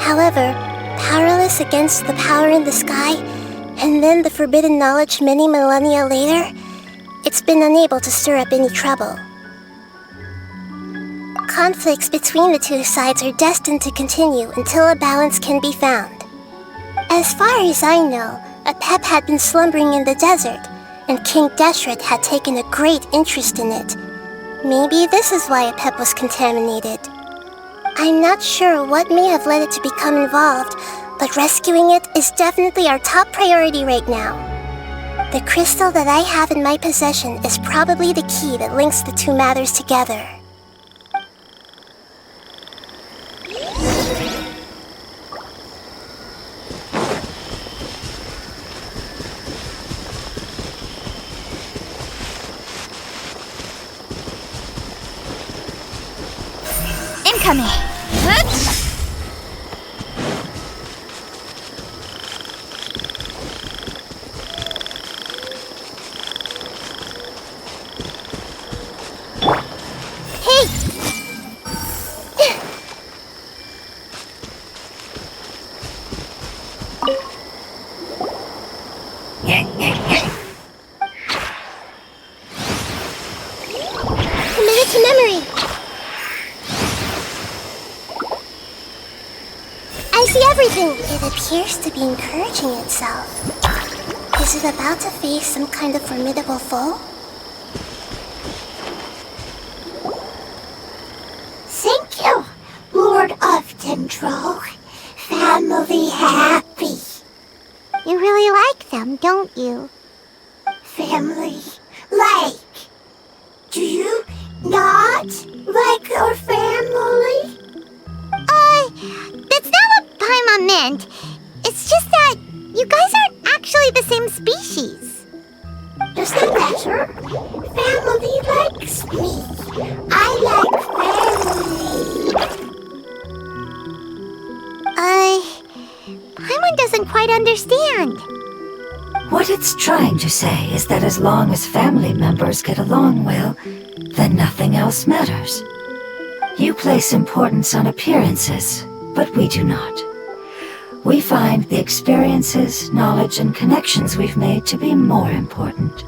However, powerless against the power in the sky, and then the forbidden knowledge many millennia later, it's been unable to stir up any trouble. Conflicts between the two sides are destined to continue until a balance can be found. As far as I know, Apep had been slumbering in the desert, and King Deshret had taken a great interest in it. Maybe this is why Apep was contaminated. I'm not sure what may have led it to become involved, but rescuing it is definitely our top priority right now. The crystal that I have in my possession is probably the key that links the two matters together. Incoming! Commit it to memory! I see everything! It appears to be encouraging itself. Is it about to face some kind of formidable foe? Thank you, Lord of Dendro. Family happy. You really like them, don't you? Family. Like. Do you not like your family? That's not what Paimon meant. It's just that you guys aren't actually the same species. Does that matter? Family likes me. I like family. Paimon doesn't quite understand. What it's trying to say is that as long as family members get along well, then nothing else matters. You place importance on appearances, but we do not. We find the experiences, knowledge, and connections we've made to be more important.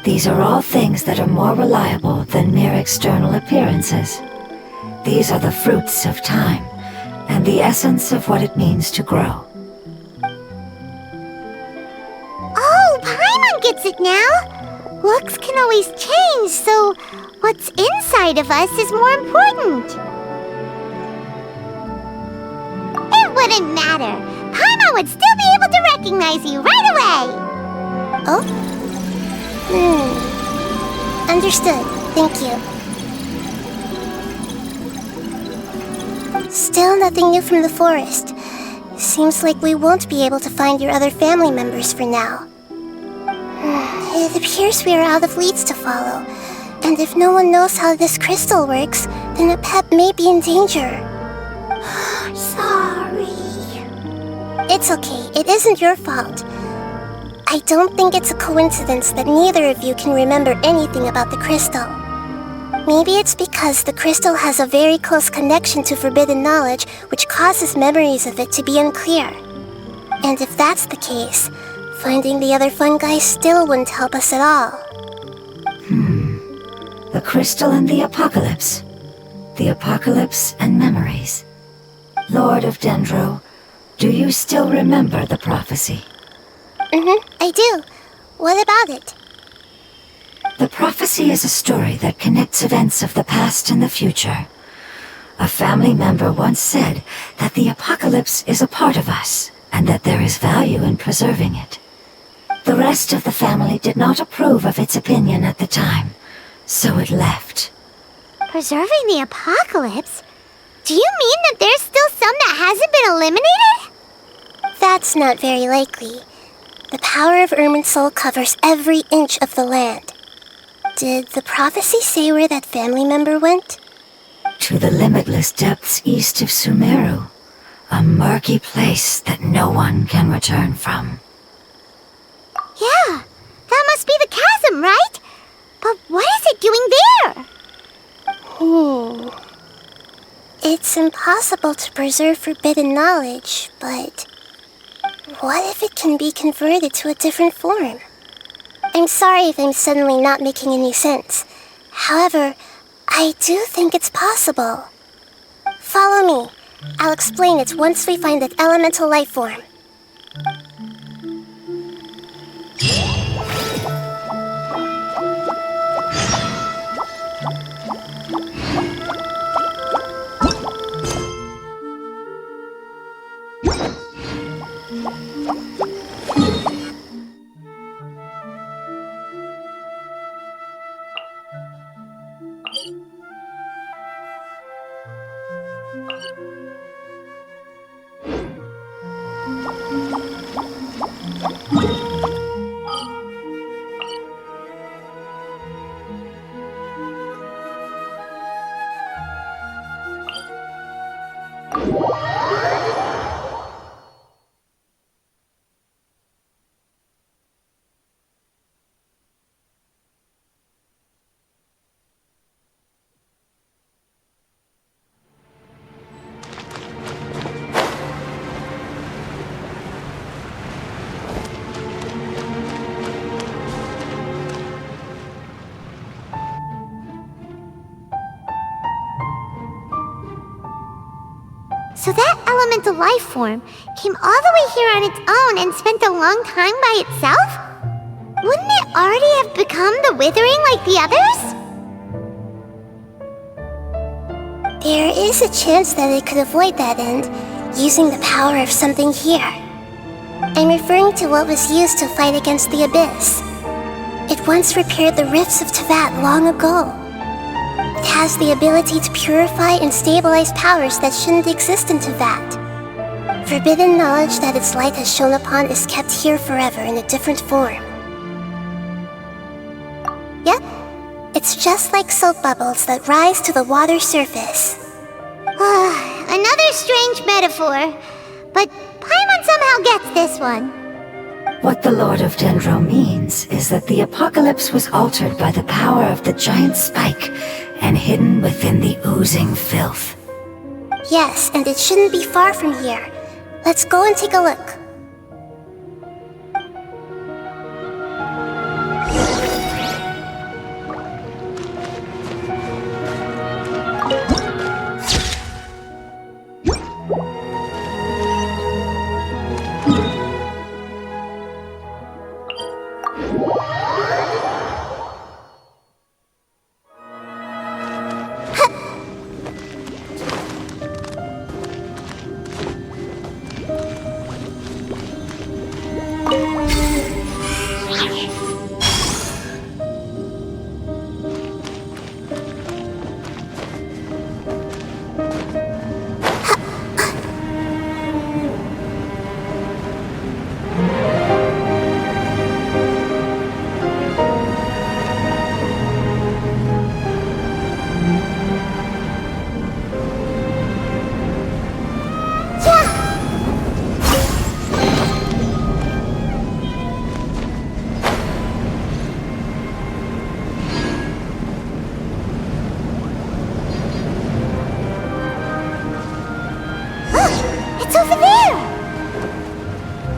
These are all things that are more reliable than mere external appearances. These are the fruits of time, and the essence of what it means to grow. Oh, Paimon gets it now! Looks can always change, so what's inside of us is more important. It wouldn't matter. Paimon would still be able to recognize you right away! Oh? Understood. Thank you. Still nothing new from the forest. Seems like we won't be able to find your other family members for now. It appears we are out of leads to follow, and if no one knows how this crystal works, then a pet may be in danger. Sorry. It's okay, it isn't your fault. I don't think it's a coincidence that neither of you can remember anything about the crystal. Maybe it's because the crystal has a very close connection to forbidden knowledge, which causes memories of it to be unclear. And if that's the case, finding the other fungi still wouldn't help us at all. The crystal and the apocalypse. The apocalypse and memories. Lord of Dendro, do you still remember the prophecy? I do. What about it? The prophecy is a story that connects events of the past and the future. A family member once said that the apocalypse is a part of us, and that there is value in preserving it. The rest of the family did not approve of its opinion at the time, so it left. Preserving the apocalypse? Do you mean that there's still some that hasn't been eliminated? That's not very likely. The power of Irminsul covers every inch of the land. Did the prophecy say where that family member went? To the limitless depths east of Sumeru, a murky place that no one can return from. Yeah, that must be the chasm, right? But what is it doing there? It's impossible to preserve forbidden knowledge, but what if it can be converted to a different form? I'm sorry if I'm suddenly not making any sense. However, I do think it's possible. Follow me. I'll explain it once we find that elemental life form. So that elemental life form came all the way here on its own and spent a long time by itself? Wouldn't it already have become the Withering like the others? There is a chance that it could avoid that end, using the power of something here. I'm referring to what was used to fight against the Abyss. It once repaired the rifts of Teyvat long ago. It has the ability to purify and stabilize powers that shouldn't exist in Teyvat. Forbidden knowledge that its light has shone upon is kept here forever in a different form. Yep, it's just like soap bubbles that rise to the water surface. Another strange metaphor, but Paimon somehow gets this one. What the Lord of Dendro means is that the apocalypse was altered by the power of the giant spike and hidden within the oozing filth. Yes, and it shouldn't be far from here. Let's go and take a look.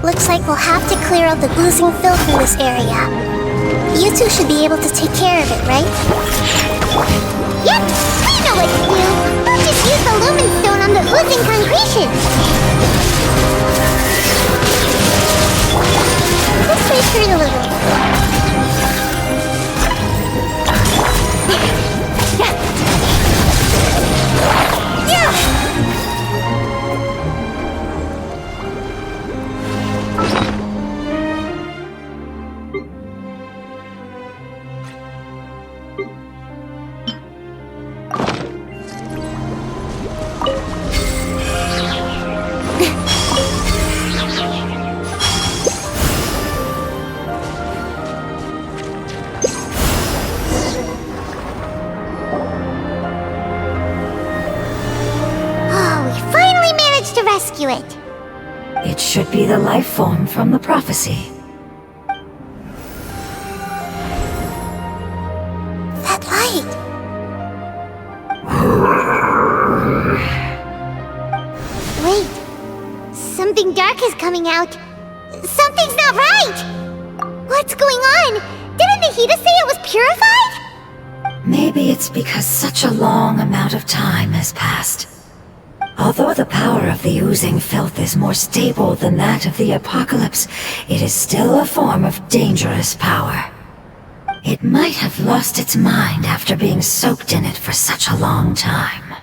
Looks like we'll have to clear out the oozing filth in this area. You two should be able to take care of it, right? Yep, I know what to do. We'll just use the lumen stone on the oozing concretion. Let's wait for it a little. Rescue it. It should be the life form from the prophecy. That light! Wait, something dark is coming out. Something's not right! What's going on? Didn't Nahida say it was purified? Maybe it's because such a long amount of time has passed. Although the power of the oozing filth is more stable than that of the apocalypse, it is still a form of dangerous power. It might have lost its mind after being soaked in it for such a long time.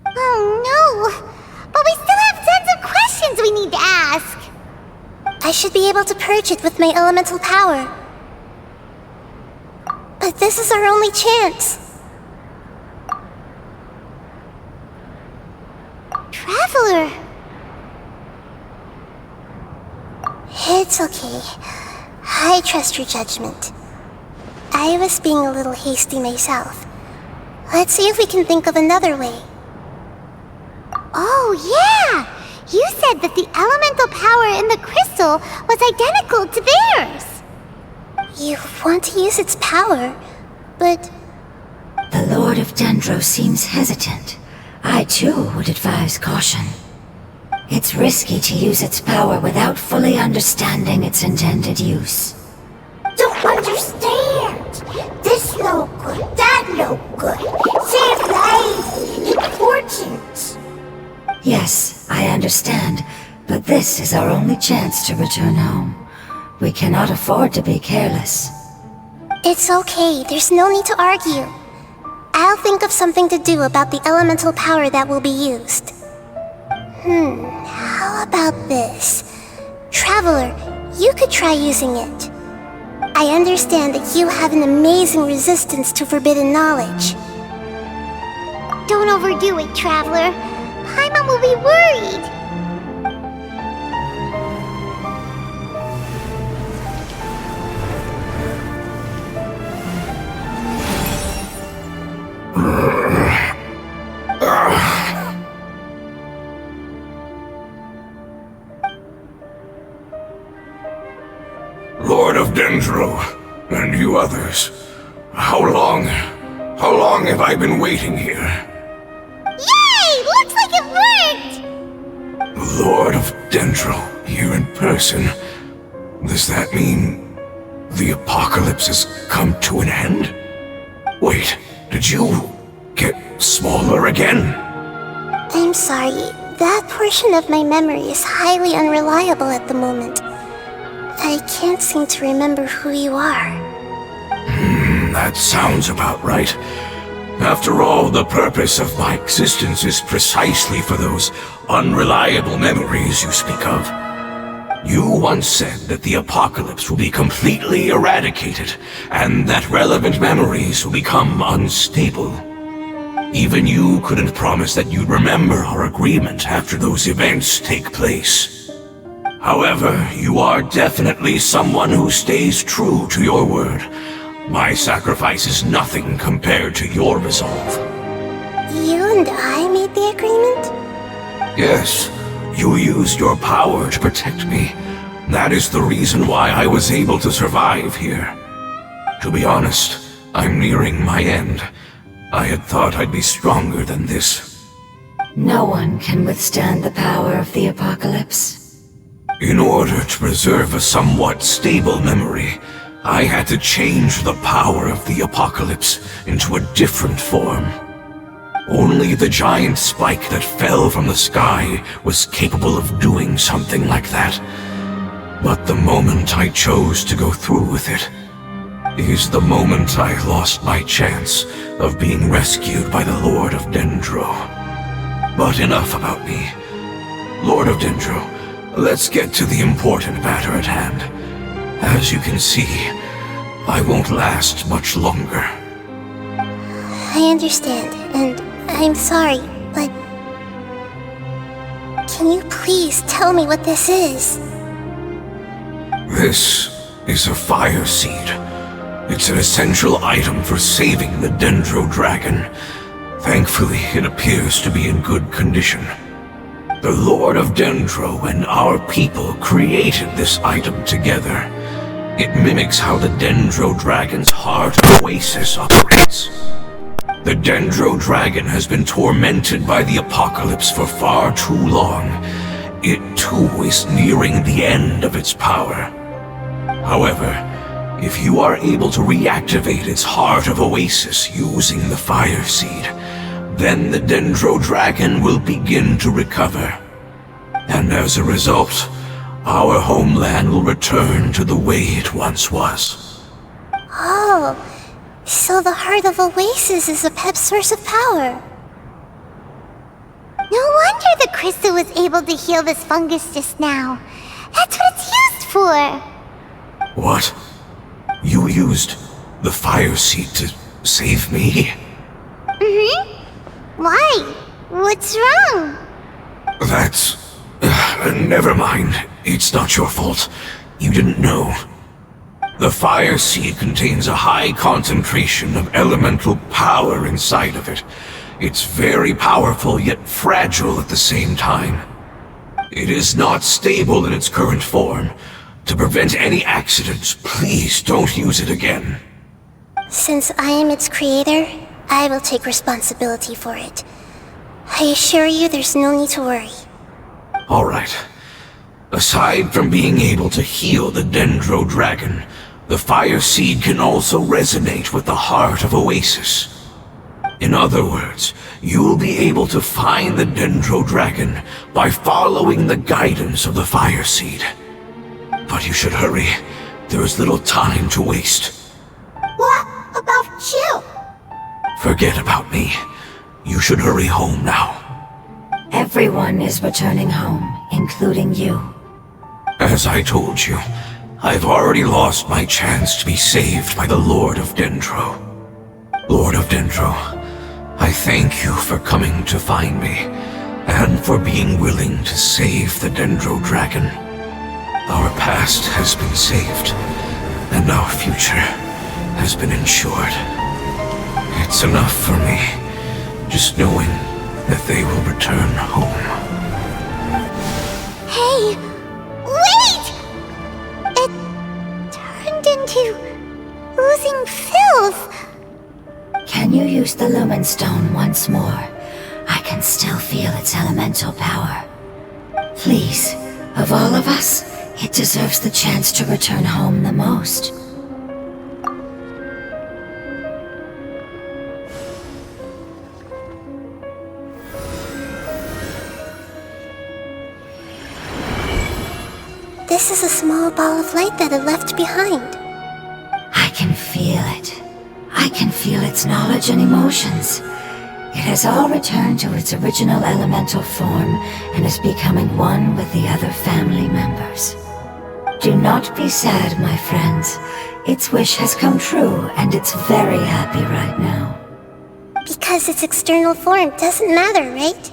Oh no! But we still have tons of questions we need to ask! I should be able to purge it with my elemental power. But this is our only chance. Traveler! It's okay. I trust your judgment. I was being a little hasty myself. Let's see if we can think of another way. Oh, yeah! You said that the elemental power in the crystal was identical to theirs! You want to use its power, but... The Lord of Dendro seems hesitant. I too would advise caution. It's risky to use its power without fully understanding its intended use. Don't understand. This no good, that no good. Save life. Important. Yes, I understand, but this is our only chance to return home. We cannot afford to be careless. It's okay, there's no need to argue. I'll think of something to do about the elemental power that will be used. How about this? Traveler, you could try using it. I understand that you have an amazing resistance to forbidden knowledge. Don't overdo it, Traveler. Paimon will be worried. Lord of Dendro, and you others, how long have I been waiting here? Yay! Looks like it worked! Lord of Dendro, here in person. Does that mean the apocalypse has come to an end? Wait, did you get smaller again? I'm sorry, that portion of my memory is highly unreliable at the moment. I can't seem to remember who you are. That sounds about right. After all, the purpose of my existence is precisely for those unreliable memories you speak of. You once said that the apocalypse will be completely eradicated, and that relevant memories will become unstable. Even you couldn't promise that you'd remember our agreement after those events take place. However, you are definitely someone who stays true to your word. My sacrifice is nothing compared to your resolve. You and I made the agreement? Yes, you used your power to protect me. That is the reason why I was able to survive here. To be honest, I'm nearing my end. I had thought I'd be stronger than this. No one can withstand the power of the apocalypse. In order to preserve a somewhat stable memory, I had to change the power of the apocalypse into a different form. Only the giant spike that fell from the sky was capable of doing something like that. But the moment I chose to go through with it is the moment I lost my chance of being rescued by the Lord of Dendro. But enough about me. Lord of Dendro, let's get to the important matter at hand. As you can see, I won't last much longer. I understand, and I'm sorry, but... Can you please tell me what this is? This is a fire seed. It's an essential item for saving the Dendro Dragon. Thankfully, it appears to be in good condition. The Lord of Dendro and our people created this item together. It mimics how the Dendro Dragon's heart oasis operates. The Dendro Dragon has been tormented by the apocalypse for far too long. It too is nearing the end of its power. However, if you are able to reactivate its heart of oasis using the fire seed, then the Dendro Dragon will begin to recover. And as a result, our homeland will return to the way it once was. Oh, so the Heart of Oasis is a pep source of power. No wonder the crystal was able to heal this fungus just now. That's what it's used for. What? You used the fire seed to save me? Why? What's wrong? That's... never mind. It's not your fault. You didn't know. The fire seed contains a high concentration of elemental power inside of it. It's very powerful, yet fragile at the same time. It is not stable in its current form. To prevent any accidents, please don't use it again. Since I am its creator, I will take responsibility for it. I assure you there's no need to worry. Alright. Aside from being able to heal the Dendro Dragon, the fire seed can also resonate with the heart of Oasis. In other words, you'll be able to find the Dendro Dragon by following the guidance of the fire seed. But you should hurry. There is little time to waste. What about you? Forget about me. You should hurry home now. Everyone is returning home, including you. As I told you, I've already lost my chance to be saved by the Lord of Dendro. Lord of Dendro, I thank you for coming to find me, and for being willing to save the Dendro Dragon. Our past has been saved, and our future has been ensured. It's enough for me, just knowing that they will return home. Hey! Wait! It turned into oozing filth. Can you use the Lumen Stone once more? I can still feel its elemental power. Please, of all of us, it deserves the chance to return home the most. This is a small ball of light that it left behind. I can feel it. I can feel its knowledge and emotions. It has all returned to its original elemental form and is becoming one with the other family members. Do not be sad, my friends. Its wish has come true and it's very happy right now. Because its external form doesn't matter, right?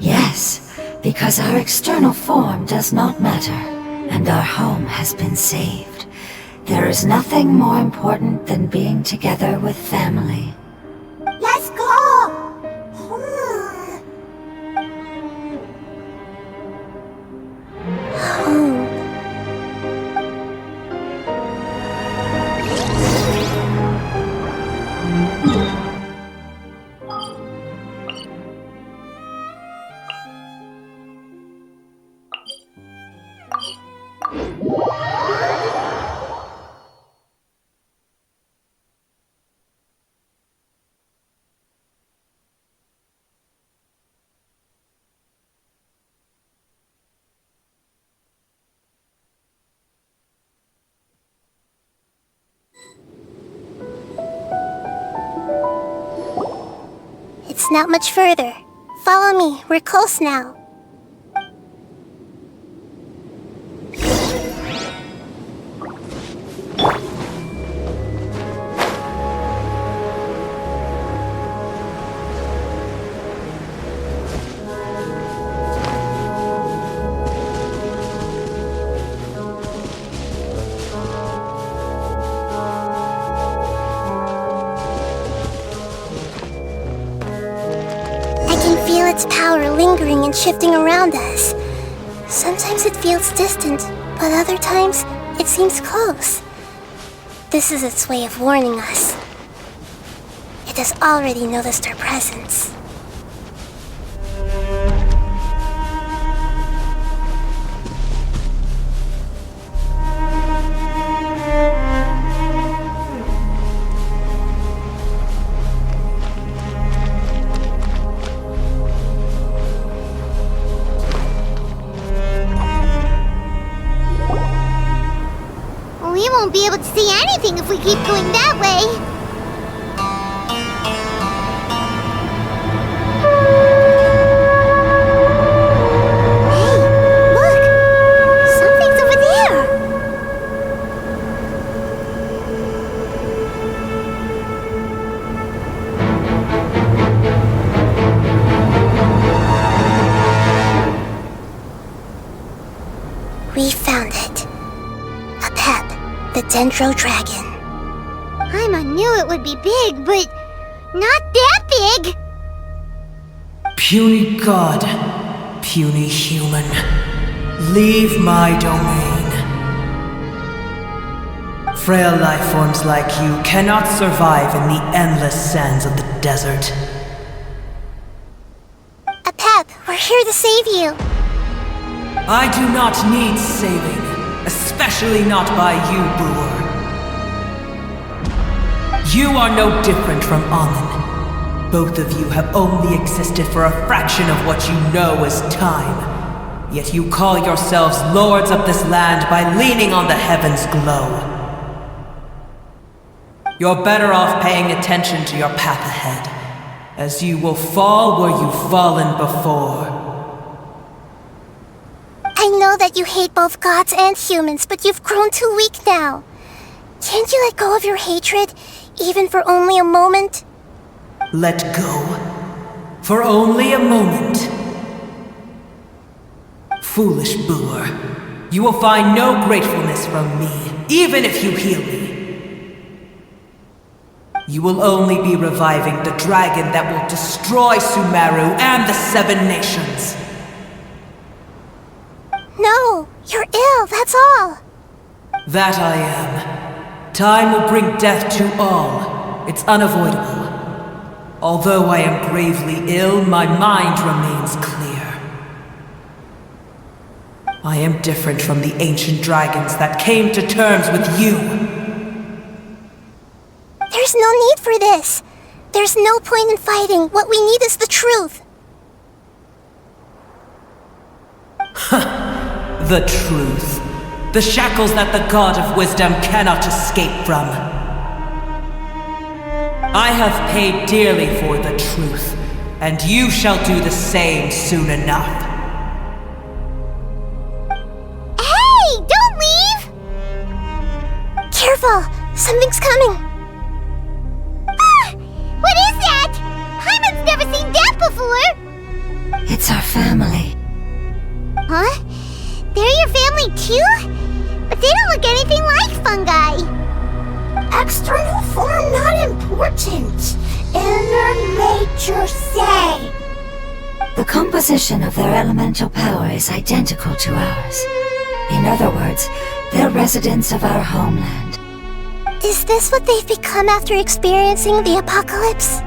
Yes, because our external form does not matter, and our home has been saved. There is nothing more important than being together with family. Let's go! Home. It's not much further. Follow me, we're close now. Its power lingering and shifting around us. Sometimes it feels distant, but other times it seems close. This is its way of warning us. It has already noticed our presence. We won't be able to see anything if we keep going that way. Hey, look! Something's over there! We found it. A pep. The Dendro Dragon. I knew it would be big, but not that big! Puny god, puny human, leave my domain. Frail life forms like you cannot survive in the endless sands of the desert. A pep, we're here to save you. I do not need saving. Especially not by you, Brewer. You are no different from Amun. Both of you have only existed for a fraction of what you know as time. Yet you call yourselves lords of this land by leaning on the heavens' glow. You're better off paying attention to your path ahead, as you will fall where you've fallen before. I know that you hate both gods and humans, but you've grown too weak now. Can't you let go of your hatred, even for only a moment? Let go? For only a moment? Foolish boor. You will find no gratefulness from me, even if you heal me. You will only be reviving the dragon that will destroy Sumeru and the 7 nations. No, you're ill, that's all. That I am. Time will bring death to all. It's unavoidable. Although I am gravely ill, my mind remains clear. I am different from the ancient dragons that came to terms with you. There's no need for this. There's no point in fighting. What we need is the truth. The truth. The shackles that the God of Wisdom cannot escape from. I have paid dearly for the truth, and you shall do the same soon enough. Hey, don't leave! Careful, something's coming. Ah, what is that? Hyman's never seen that before! It's our family. Huh? They're your family too? But they don't look anything like fungi. External form not important. Inner nature say. The composition of their elemental power is identical to ours. In other words, they're residents of our homeland. Is this what they've become after experiencing the apocalypse?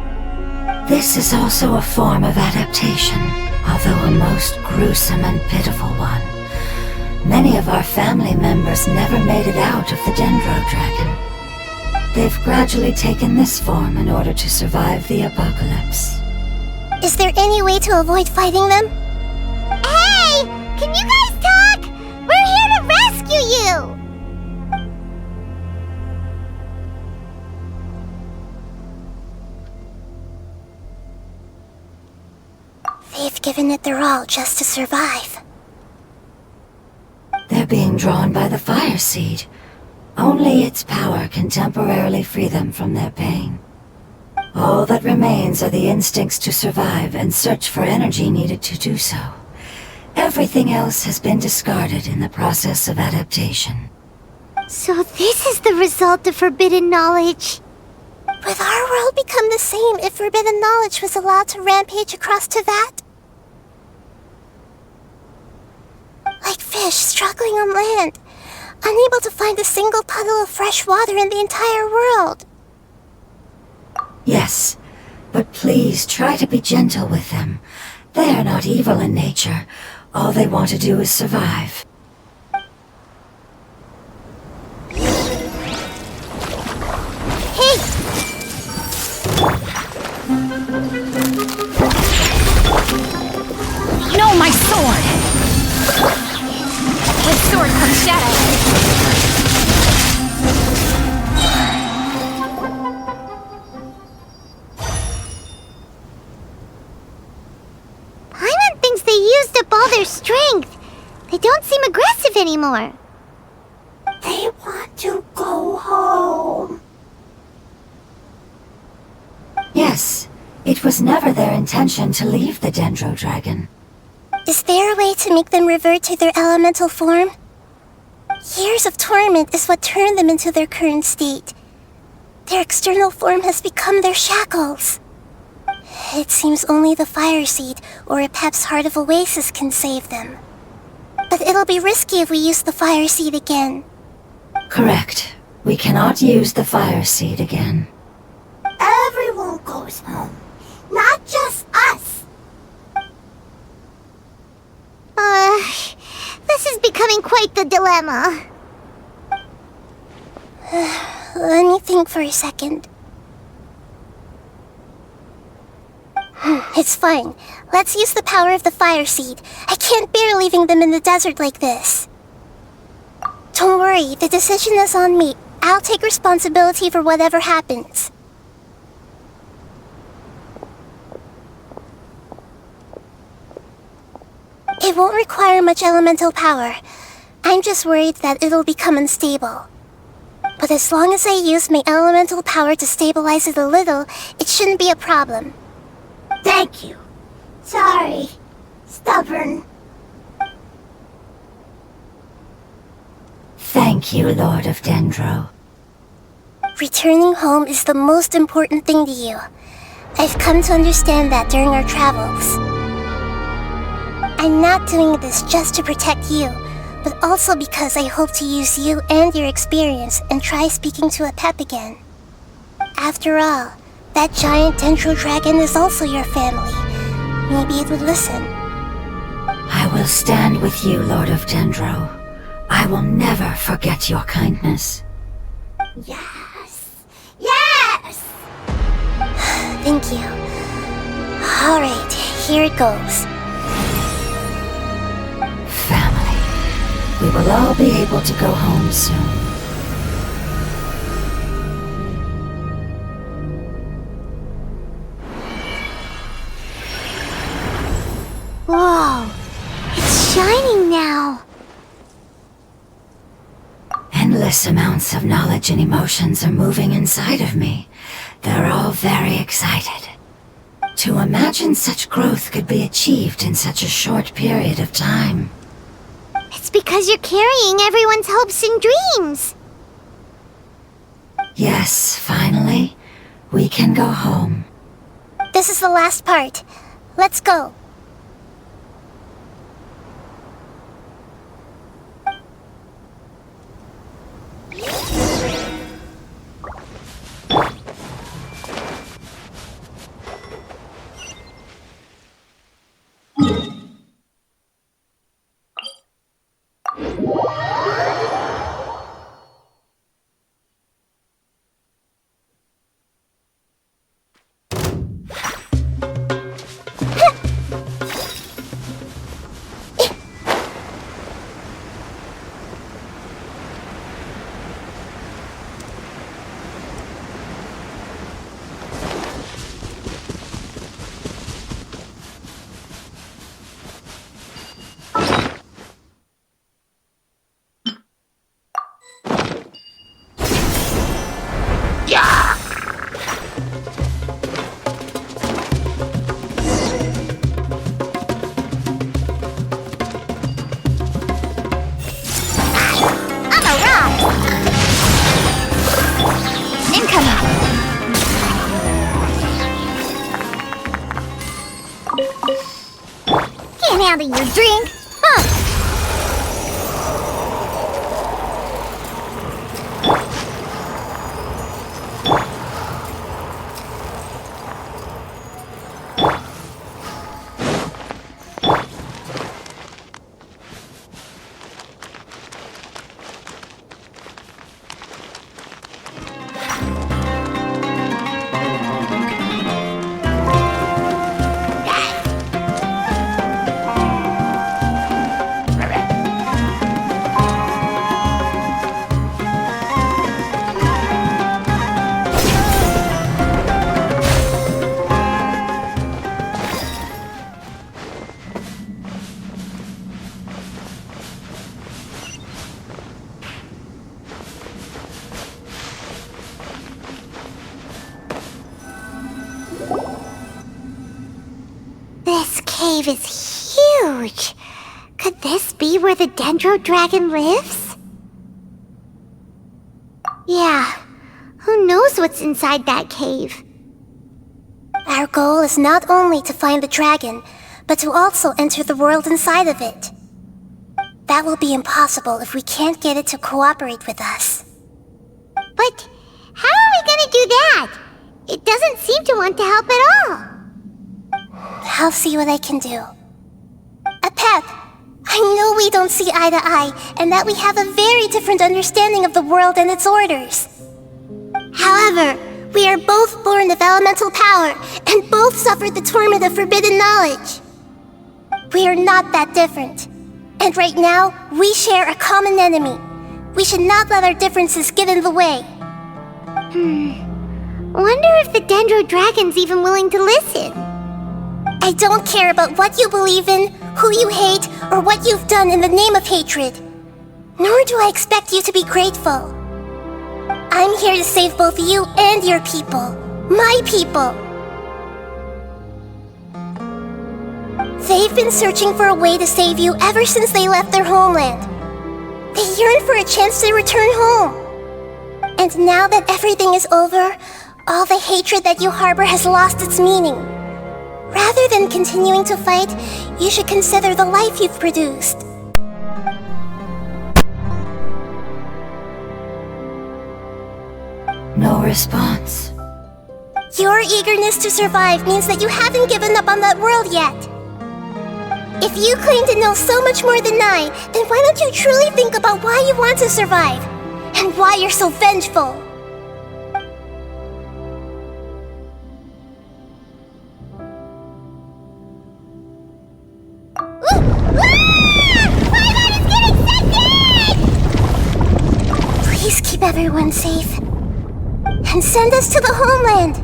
This is also a form of adaptation, although a most gruesome and pitiful one. Many of our family members never made it out of the Dendro Dragon. They've gradually taken this form in order to survive the apocalypse. Is there any way to avoid fighting them? Hey! Can you guys talk? We're here to rescue you! They've given it their all just to survive. They're being drawn by the fire seed. Only its power can temporarily free them from their pain. All that remains are the instincts to survive and search for energy needed to do so. Everything else has been discarded in the process of adaptation. So this is the result of forbidden knowledge. Would our world become the same if forbidden knowledge was allowed to rampage across Tevat? Like fish struggling on land, unable to find a single puddle of fresh water in the entire world. Yes, but please try to be gentle with them. They are not evil in nature. All they want to do is survive. Hey! No, my sword! With sword comes shadow. Paimon thinks they used up all their strength. They don't seem aggressive anymore. They want to go home. Yes, it was never their intention to leave the Dendro Dragon. Is there a way to make them revert to their elemental form? Years of torment is what turned them into their current state. Their external form has become their shackles. It seems only the Fire Seed or Epep's Heart of Oasis can save them. But it'll be risky if we use the Fire Seed again. Correct. We cannot use the Fire Seed again. Everyone goes home, not just us. This is becoming quite the dilemma. Let me think for a second. It's fine. Let's use the power of the Fire Seed. I can't bear leaving them in the desert like this. Don't worry, the decision is on me. I'll take responsibility for whatever happens. It It won't require much elemental power. I'm just worried that it'll become unstable. But as long as I use my elemental power to stabilize it a little, it shouldn't be a problem. Thank you. Sorry. Stubborn. Thank you, Lord of Dendro. Returning home is the most important thing to you. I've come to understand that during our travels. I'm not doing this just to protect you, but also because I hope to use you and your experience and try speaking to a pep again. After all, that giant Dendro dragon is also your family. Maybe it would listen. I will stand with you, Lord of Dendro. I will never forget your kindness. Yes. Yes! Thank you. Alright, here it goes. Family. We will all be able to go home soon. Whoa! It's shining now! Endless amounts of knowledge and emotions are moving inside of me. They're all very excited. To imagine such growth could be achieved in such a short period of time. It's because you're carrying everyone's hopes and dreams! Yes, finally, we can go home. This is the last part. Let's go. Can't handle your drink, huh? This cave is huge. Could this be where the Dendro Dragon lives? Yeah, who knows what's inside that cave? Our goal is not only to find the dragon, but to also enter the world inside of it. That will be impossible if we can't get it to cooperate with us. But how are we gonna do that? It doesn't seem to want to help at all. I'll see what I can do. Pep, I know we don't see eye to eye, and that we have a very different understanding of the world and its orders. However, we are both born of elemental power, and both suffered the torment of forbidden knowledge. We are not that different. And right now, we share a common enemy. We should not let our differences get in the way. Wonder if the Dendro Dragon's even willing to listen. I don't care about what you believe in, who you hate, or what you've done in the name of hatred. Nor do I expect you to be grateful. I'm here to save both you and your people. My people. They've been searching for a way to save you ever since they left their homeland. They yearn for a chance to return home. And now that everything is over, all the hatred that you harbor has lost its meaning. Rather than continuing to fight, you should consider the life you've produced. No response. Your eagerness to survive means that you haven't given up on that world yet. If you claim to know so much more than I, then why don't you truly think about why you want to survive? And why you're so vengeful? Please keep everyone safe. And send us to the homeland.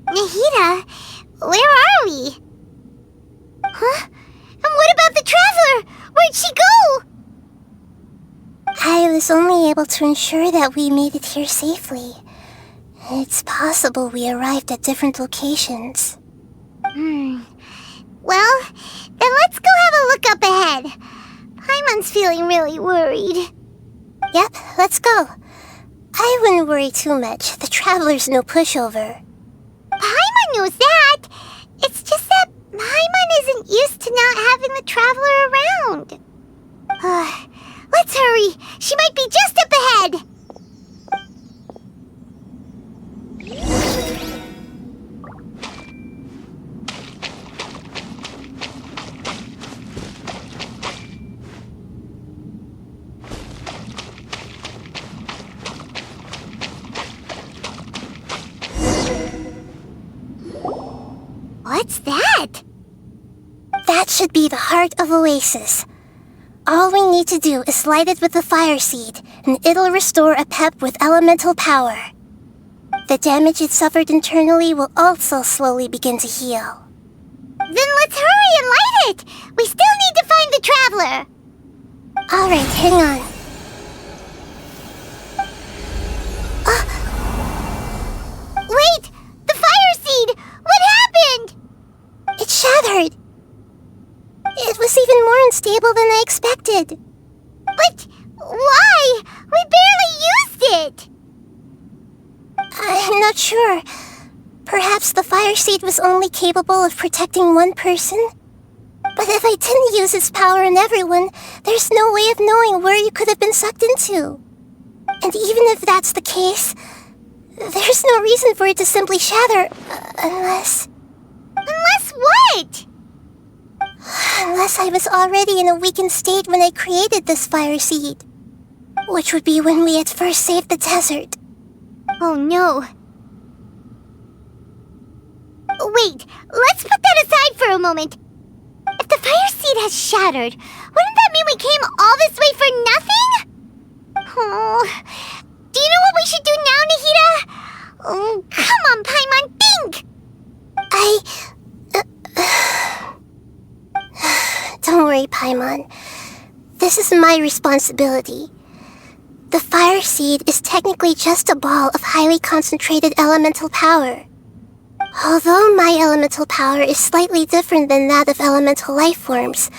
Nahida, where are we? Huh? And what about the Traveler? Where'd she go? I was only able to ensure that we made it here safely. It's possible we arrived at different locations. Well, then let's go have a look up ahead. Paimon's feeling really worried. Yep, let's go. I wouldn't worry too much. The Traveler's no pushover. Paimon knows that. It's just that Paimon isn't used to not having the Traveler around. Let's hurry. She might be just up ahead. What's that? That should be the heart of Oasis. All we need to do is light it with the fire seed, and it'll restore a pep with elemental power. The damage it suffered internally will also slowly begin to heal. Then let's hurry and light it! We still need to find the Traveler! Alright, hang on. Wait! The fire seed! What happened? It shattered! It was even more unstable than I expected. But why? We barely used it! I'm not sure. Perhaps the fire seed was only capable of protecting one person? But if I didn't use its power on everyone, there's no way of knowing where you could have been sucked into. And even if that's the case, there's no reason for it to simply shatter, unless... Unless what? Unless I was already in a weakened state when I created this fire seed. Which would be when we at first saved the desert. Oh no. Wait, let's put that aside for a moment. If the fire seed has shattered, wouldn't that mean we came all this way for nothing? Oh, do you know what we should do now, Nahida? Oh, come on, Paimon, think! Don't worry, Paimon. This is my responsibility. The fire seed is technically just a ball of highly concentrated elemental power. Although my elemental power is slightly different than that of elemental life forms,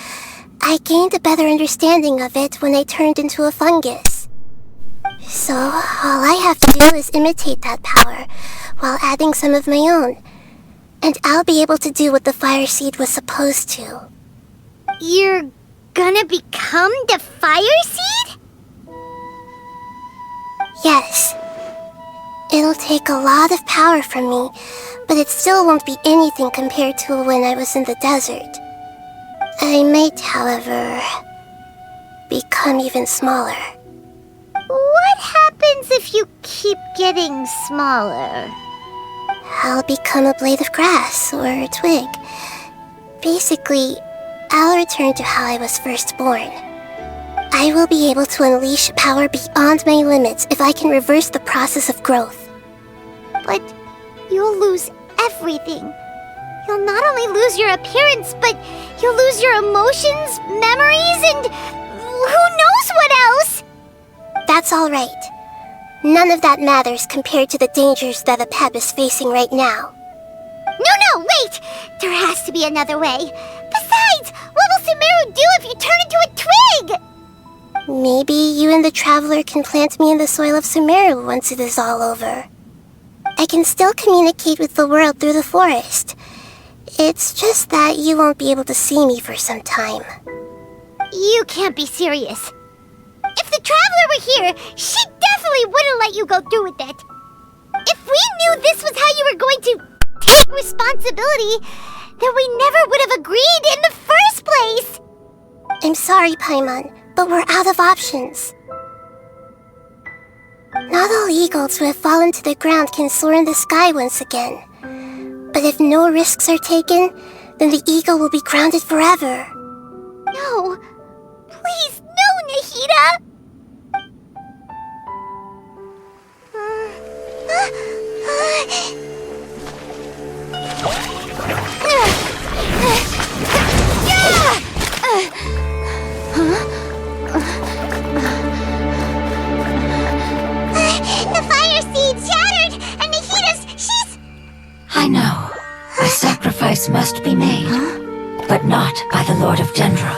I gained a better understanding of it when I turned into a fungus. So, all I have to do is imitate that power, while adding some of my own. And I'll be able to do what the fire seed was supposed to. You're gonna become the fire seed? Yes. It'll take a lot of power from me, but it still won't be anything compared to when I was in the desert. I might, however, become even smaller. What happens if you keep getting smaller? I'll become a blade of grass or a twig. Basically, I'll return to how I was first born. I will be able to unleash power beyond my limits if I can reverse the process of growth. But you'll lose everything. You'll not only lose your appearance, but you'll lose your emotions, memories, and who knows what else? That's all right. None of that matters compared to the dangers that a Pep is facing right now. No, wait! There has to be another way. Besides, what will Sumeru do if you turn into a twig? Maybe you and the Traveler can plant me in the soil of Sumeru once it is all over. I can still communicate with the world through the forest. It's just that you won't be able to see me for some time. You can't be serious. If the Traveler were here, she definitely wouldn't let you go through with it. If we knew this was how you were going to take responsibility, then we never would have agreed in the first place. I'm sorry, Paimon, but we're out of options. Not all eagles who have fallen to the ground can soar in the sky once again. But if no risks are taken, then the eagle will be grounded forever. No. Please, no, Nahida! The fire seed shattered, and she's... I know. A sacrifice must be made, but not by the Lord of Dendro.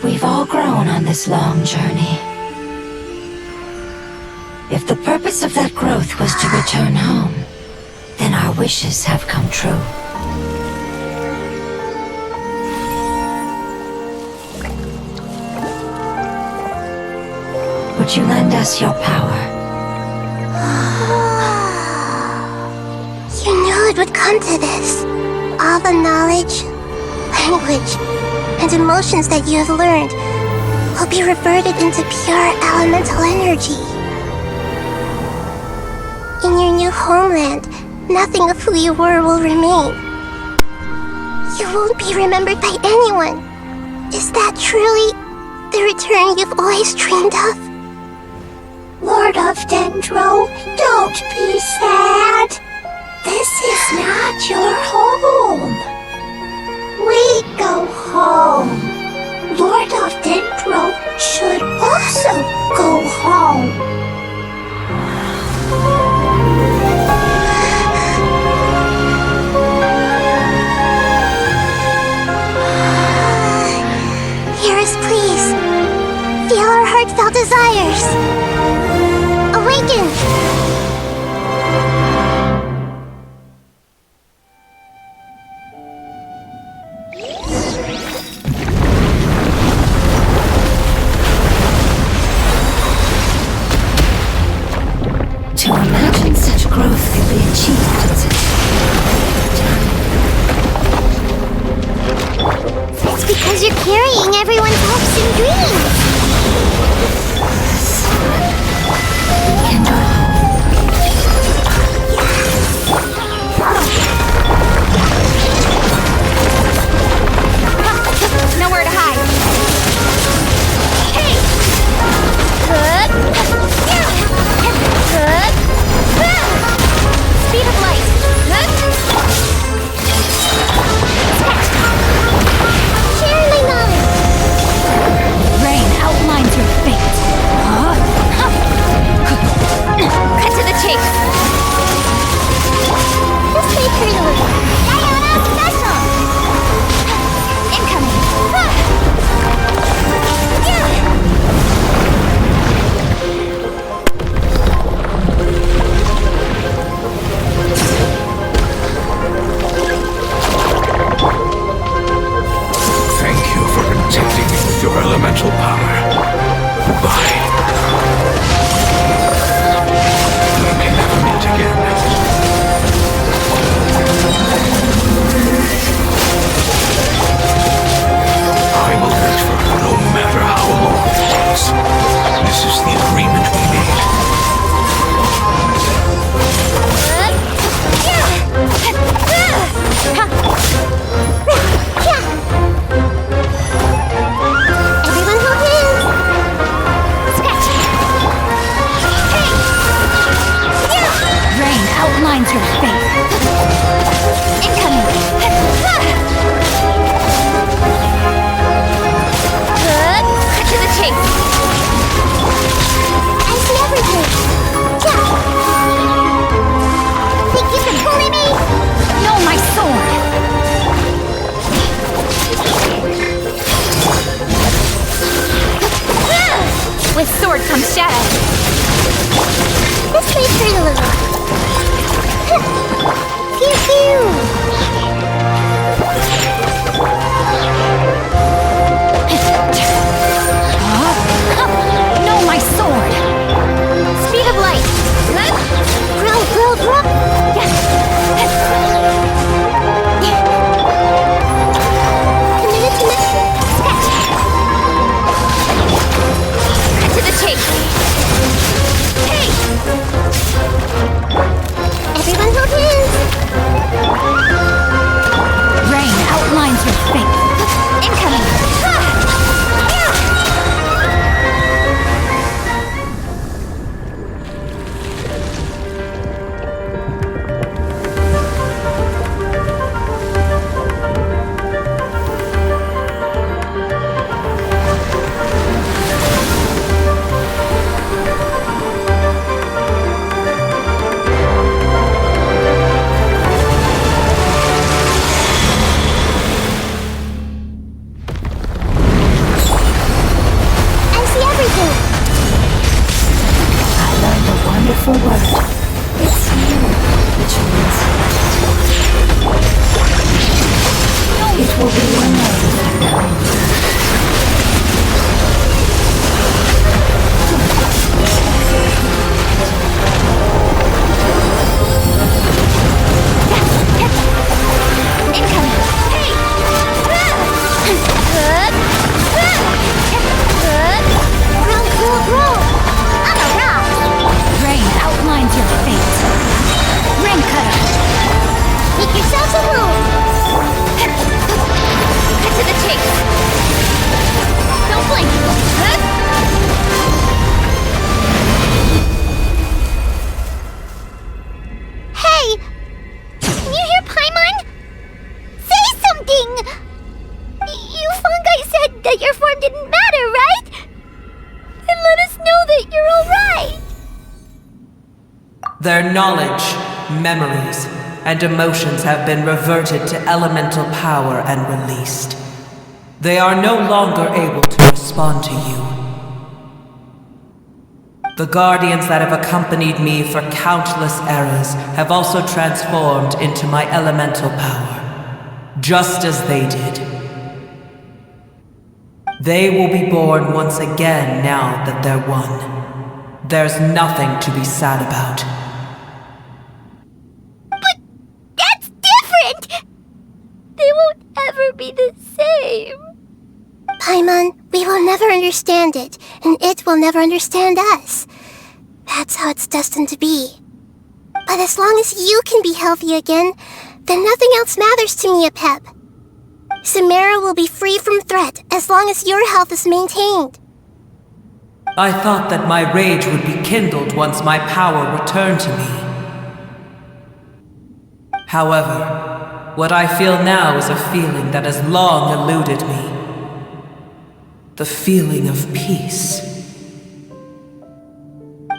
We've all grown on this long journey. If the purpose of that growth was to return home, then our wishes have come true. Would you lend us your power? You knew it would come to this. All the knowledge, language, and emotions that you have learned will be reverted into pure elemental energy. In your new homeland, nothing of who you were will remain. You won't be remembered by anyone. Is that truly the return you've always dreamed of? Lord of Dendro, don't be sad. This is not your home. We go home. Lord of Dendro should also go home. Hear us, please. Feel our heartfelt desires. Awaken! To imagine such growth could be achieved in such It's because you're carrying everyone's hopes and dreams. Nowhere to hide. Hey! Good. Good. Speed of light. Good. Sharing my knowledge. Rain. Pew pew! No, my sword! Speed of light! Grow, grow, grow! Committed to mission. Sketch! Cut to the chase! Hey! Everyone hold hands! Rain outlines your fate. Incoming! wonderful word. It's you, which means it will be one day. Rain outlines your fate. Ring cutter. Make yourselves at home. Cut to the chase. Don't blink. Hey! Can you hear Paimon? Say something! You fungi said that your form didn't matter, right? And let us know that you're alright! Their knowledge, memories, and emotions have been reverted to elemental power and released. They are no longer able to respond to you. The guardians that have accompanied me for countless eras have also transformed into my elemental power, just as they did. They will be born once again now that they're one. There's nothing to be sad about. That's different! They won't ever be the same. Paimon, we will never understand it, and it will never understand us. That's how it's destined to be. But as long as you can be healthy again, then nothing else matters to me, Apep. Samara will be free from threat as long as your health is maintained. I thought that my rage would be kindled once my power returned to me. However, what I feel now is a feeling that has long eluded me. The feeling of peace.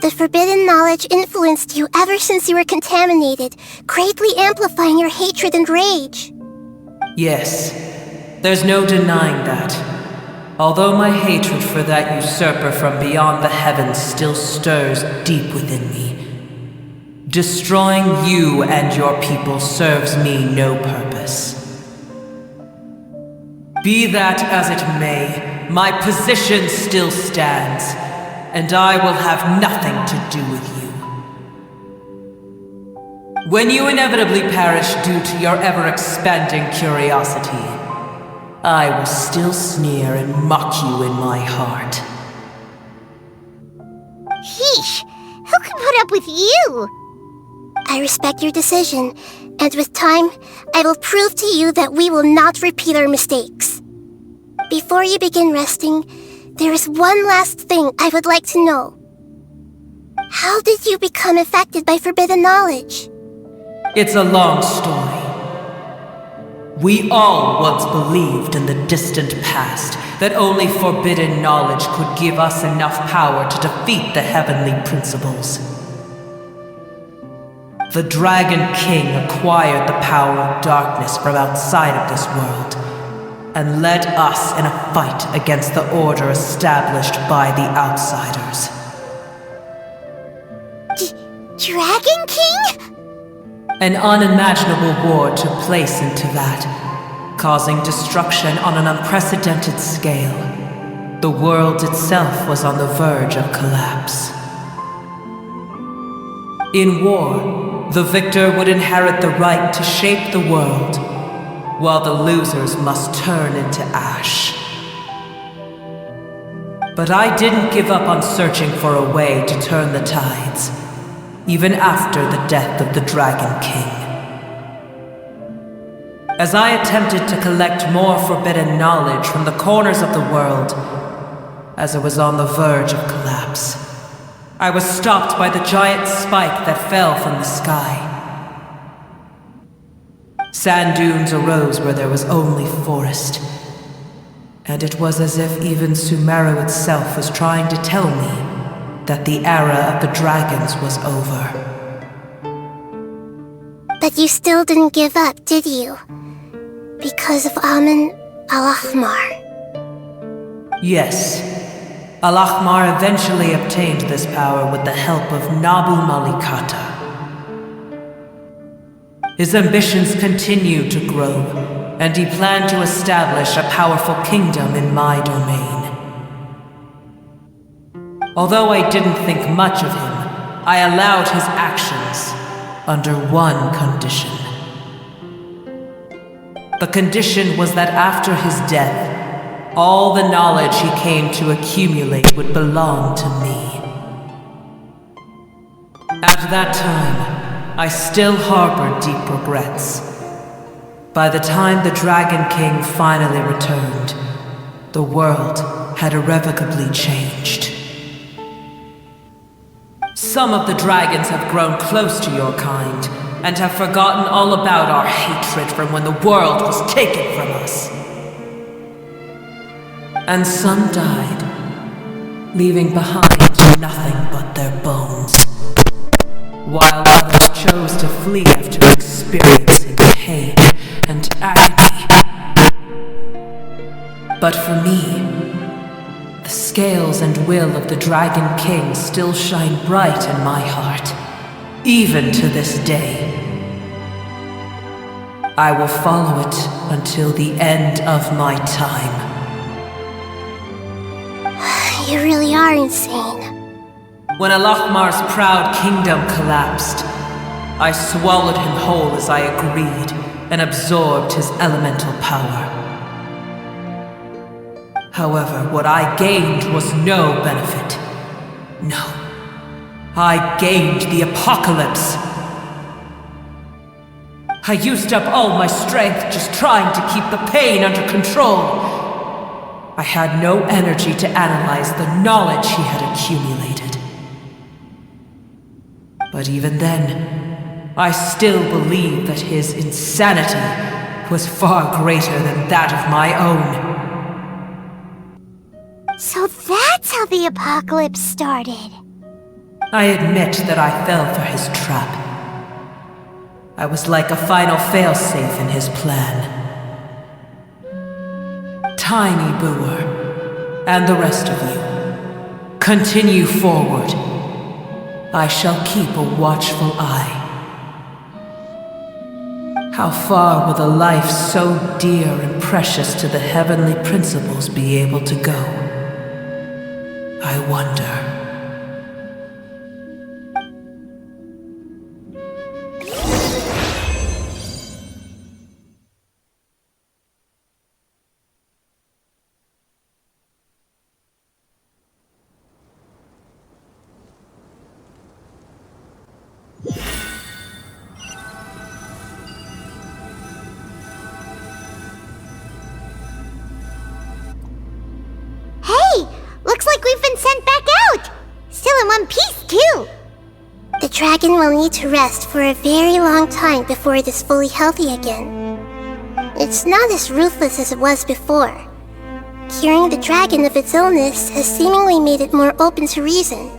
The forbidden knowledge influenced you ever since you were contaminated, greatly amplifying your hatred and rage. Yes, there's no denying that. Although my hatred for that usurper from beyond the heavens still stirs deep within me, destroying you and your people serves me no purpose. Be that as it may, my position still stands, and I will have nothing to do with you. When you inevitably perish due to your ever-expanding curiosity, I will still sneer and mock you in my heart. Heesh! Who can put up with you? I respect your decision, and with time, I will prove to you that we will not repeat our mistakes. Before you begin resting, there is one last thing I would like to know. How did you become affected by forbidden knowledge? It's a long story. We all once believed in the distant past that only forbidden knowledge could give us enough power to defeat the heavenly principles. The Dragon King acquired the power of darkness from outside of this world and led us in a fight against the order established by the outsiders. Dragon King? An unimaginable war took place into that, causing destruction on an unprecedented scale. The world itself was on the verge of collapse. In war, the victor would inherit the right to shape the world, while the losers must turn into ash. But I didn't give up on searching for a way to turn the tides, even after the death of the Dragon King. As I attempted to collect more forbidden knowledge from the corners of the world, as it was on the verge of collapse, I was stopped by the giant spike that fell from the sky. Sand dunes arose where there was only forest, and it was as if even Sumeru itself was trying to tell me that the era of the dragons was over. But you still didn't give up, did you? Because of Amun Al-Ahmar. Yes. Al-Ahmar eventually obtained this power with the help of Nabu Malikata. His ambitions continued to grow, and he planned to establish a powerful kingdom in my domain. Although I didn't think much of him, I allowed his actions under one condition. The condition was that after his death, all the knowledge he came to accumulate would belong to me. At that time, I still harbored deep regrets. By the time the Dragon King finally returned, the world had irrevocably changed. Some of the dragons have grown close to your kind, and have forgotten all about our hatred from when the world was taken from us. And some died, leaving behind nothing but their bones, while others chose to flee after experiencing pain and agony. But for me, the scales and will of the Dragon King still shine bright in my heart, even to this day. I will follow it until the end of my time. You really are insane. When Al-Ahmar's proud kingdom collapsed, I swallowed him whole as I agreed and absorbed his elemental power. However, what I gained was no benefit. No. I gained the apocalypse. I used up all my strength just trying to keep the pain under control. I had no energy to analyze the knowledge he had accumulated. But even then, I still believed that his insanity was far greater than that of my own. So that's how the apocalypse started. I admit that I fell for his trap. I was like a final failsafe in his plan. Tiny Booer, and the rest of you, continue forward. I shall keep a watchful eye. How far will a life so dear and precious to the heavenly principles be able to go? I wonder. Looks like we've been sent back out! Still in one piece, too! The dragon will need to rest for a very long time before it is fully healthy again. It's not as ruthless as it was before. Curing the dragon of its illness has seemingly made it more open to reason.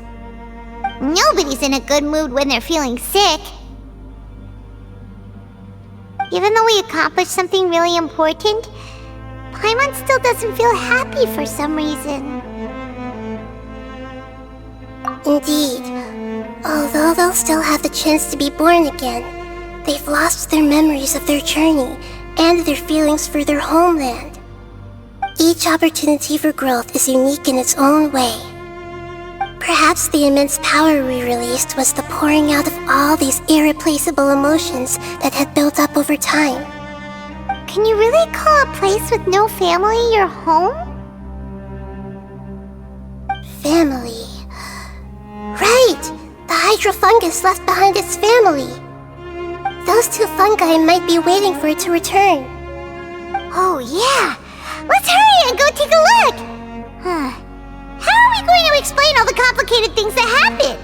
Nobody's in a good mood when they're feeling sick. Even though we accomplished something really important, Paimon still doesn't feel happy for some reason. Indeed. Although they'll still have the chance to be born again, they've lost their memories of their journey and their feelings for their homeland. Each opportunity for growth is unique in its own way. Perhaps the immense power we released was the pouring out of all these irreplaceable emotions that had built up over time. Can you really call a place with no family your home? Family. Right! The hydrofungus left behind its family. Those two fungi might be waiting for it to return. Oh yeah! Let's hurry and go take a look! How are we going to explain all the complicated things that happened?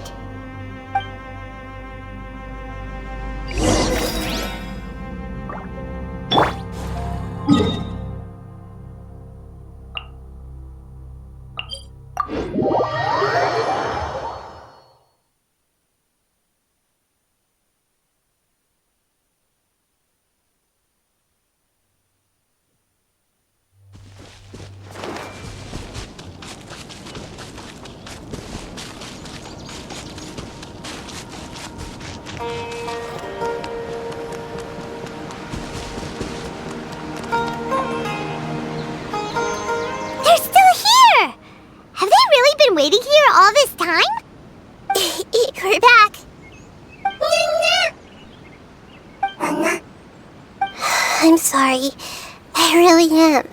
They're still here! Have they really been waiting here all this time? We're back. I'm sorry. I really am.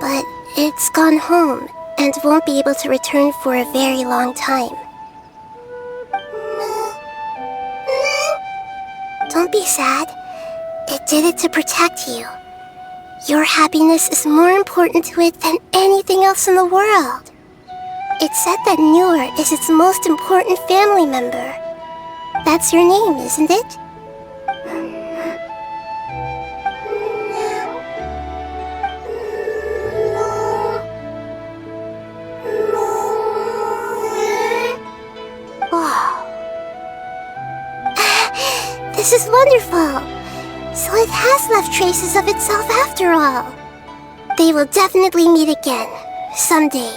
But it's gone home and won't be able to return for a very long time. Don't be sad. It did it to protect you. Your happiness is more important to it than anything else in the world. It's said that Newer is its most important family member. That's your name, isn't it? Wow. This is wonderful. So it has left traces of itself after all. They will definitely meet again, someday.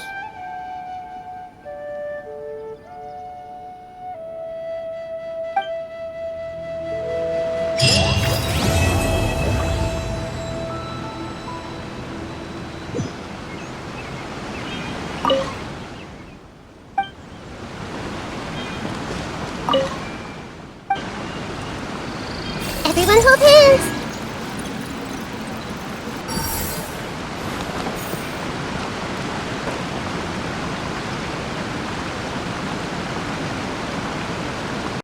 Everyone hold hands!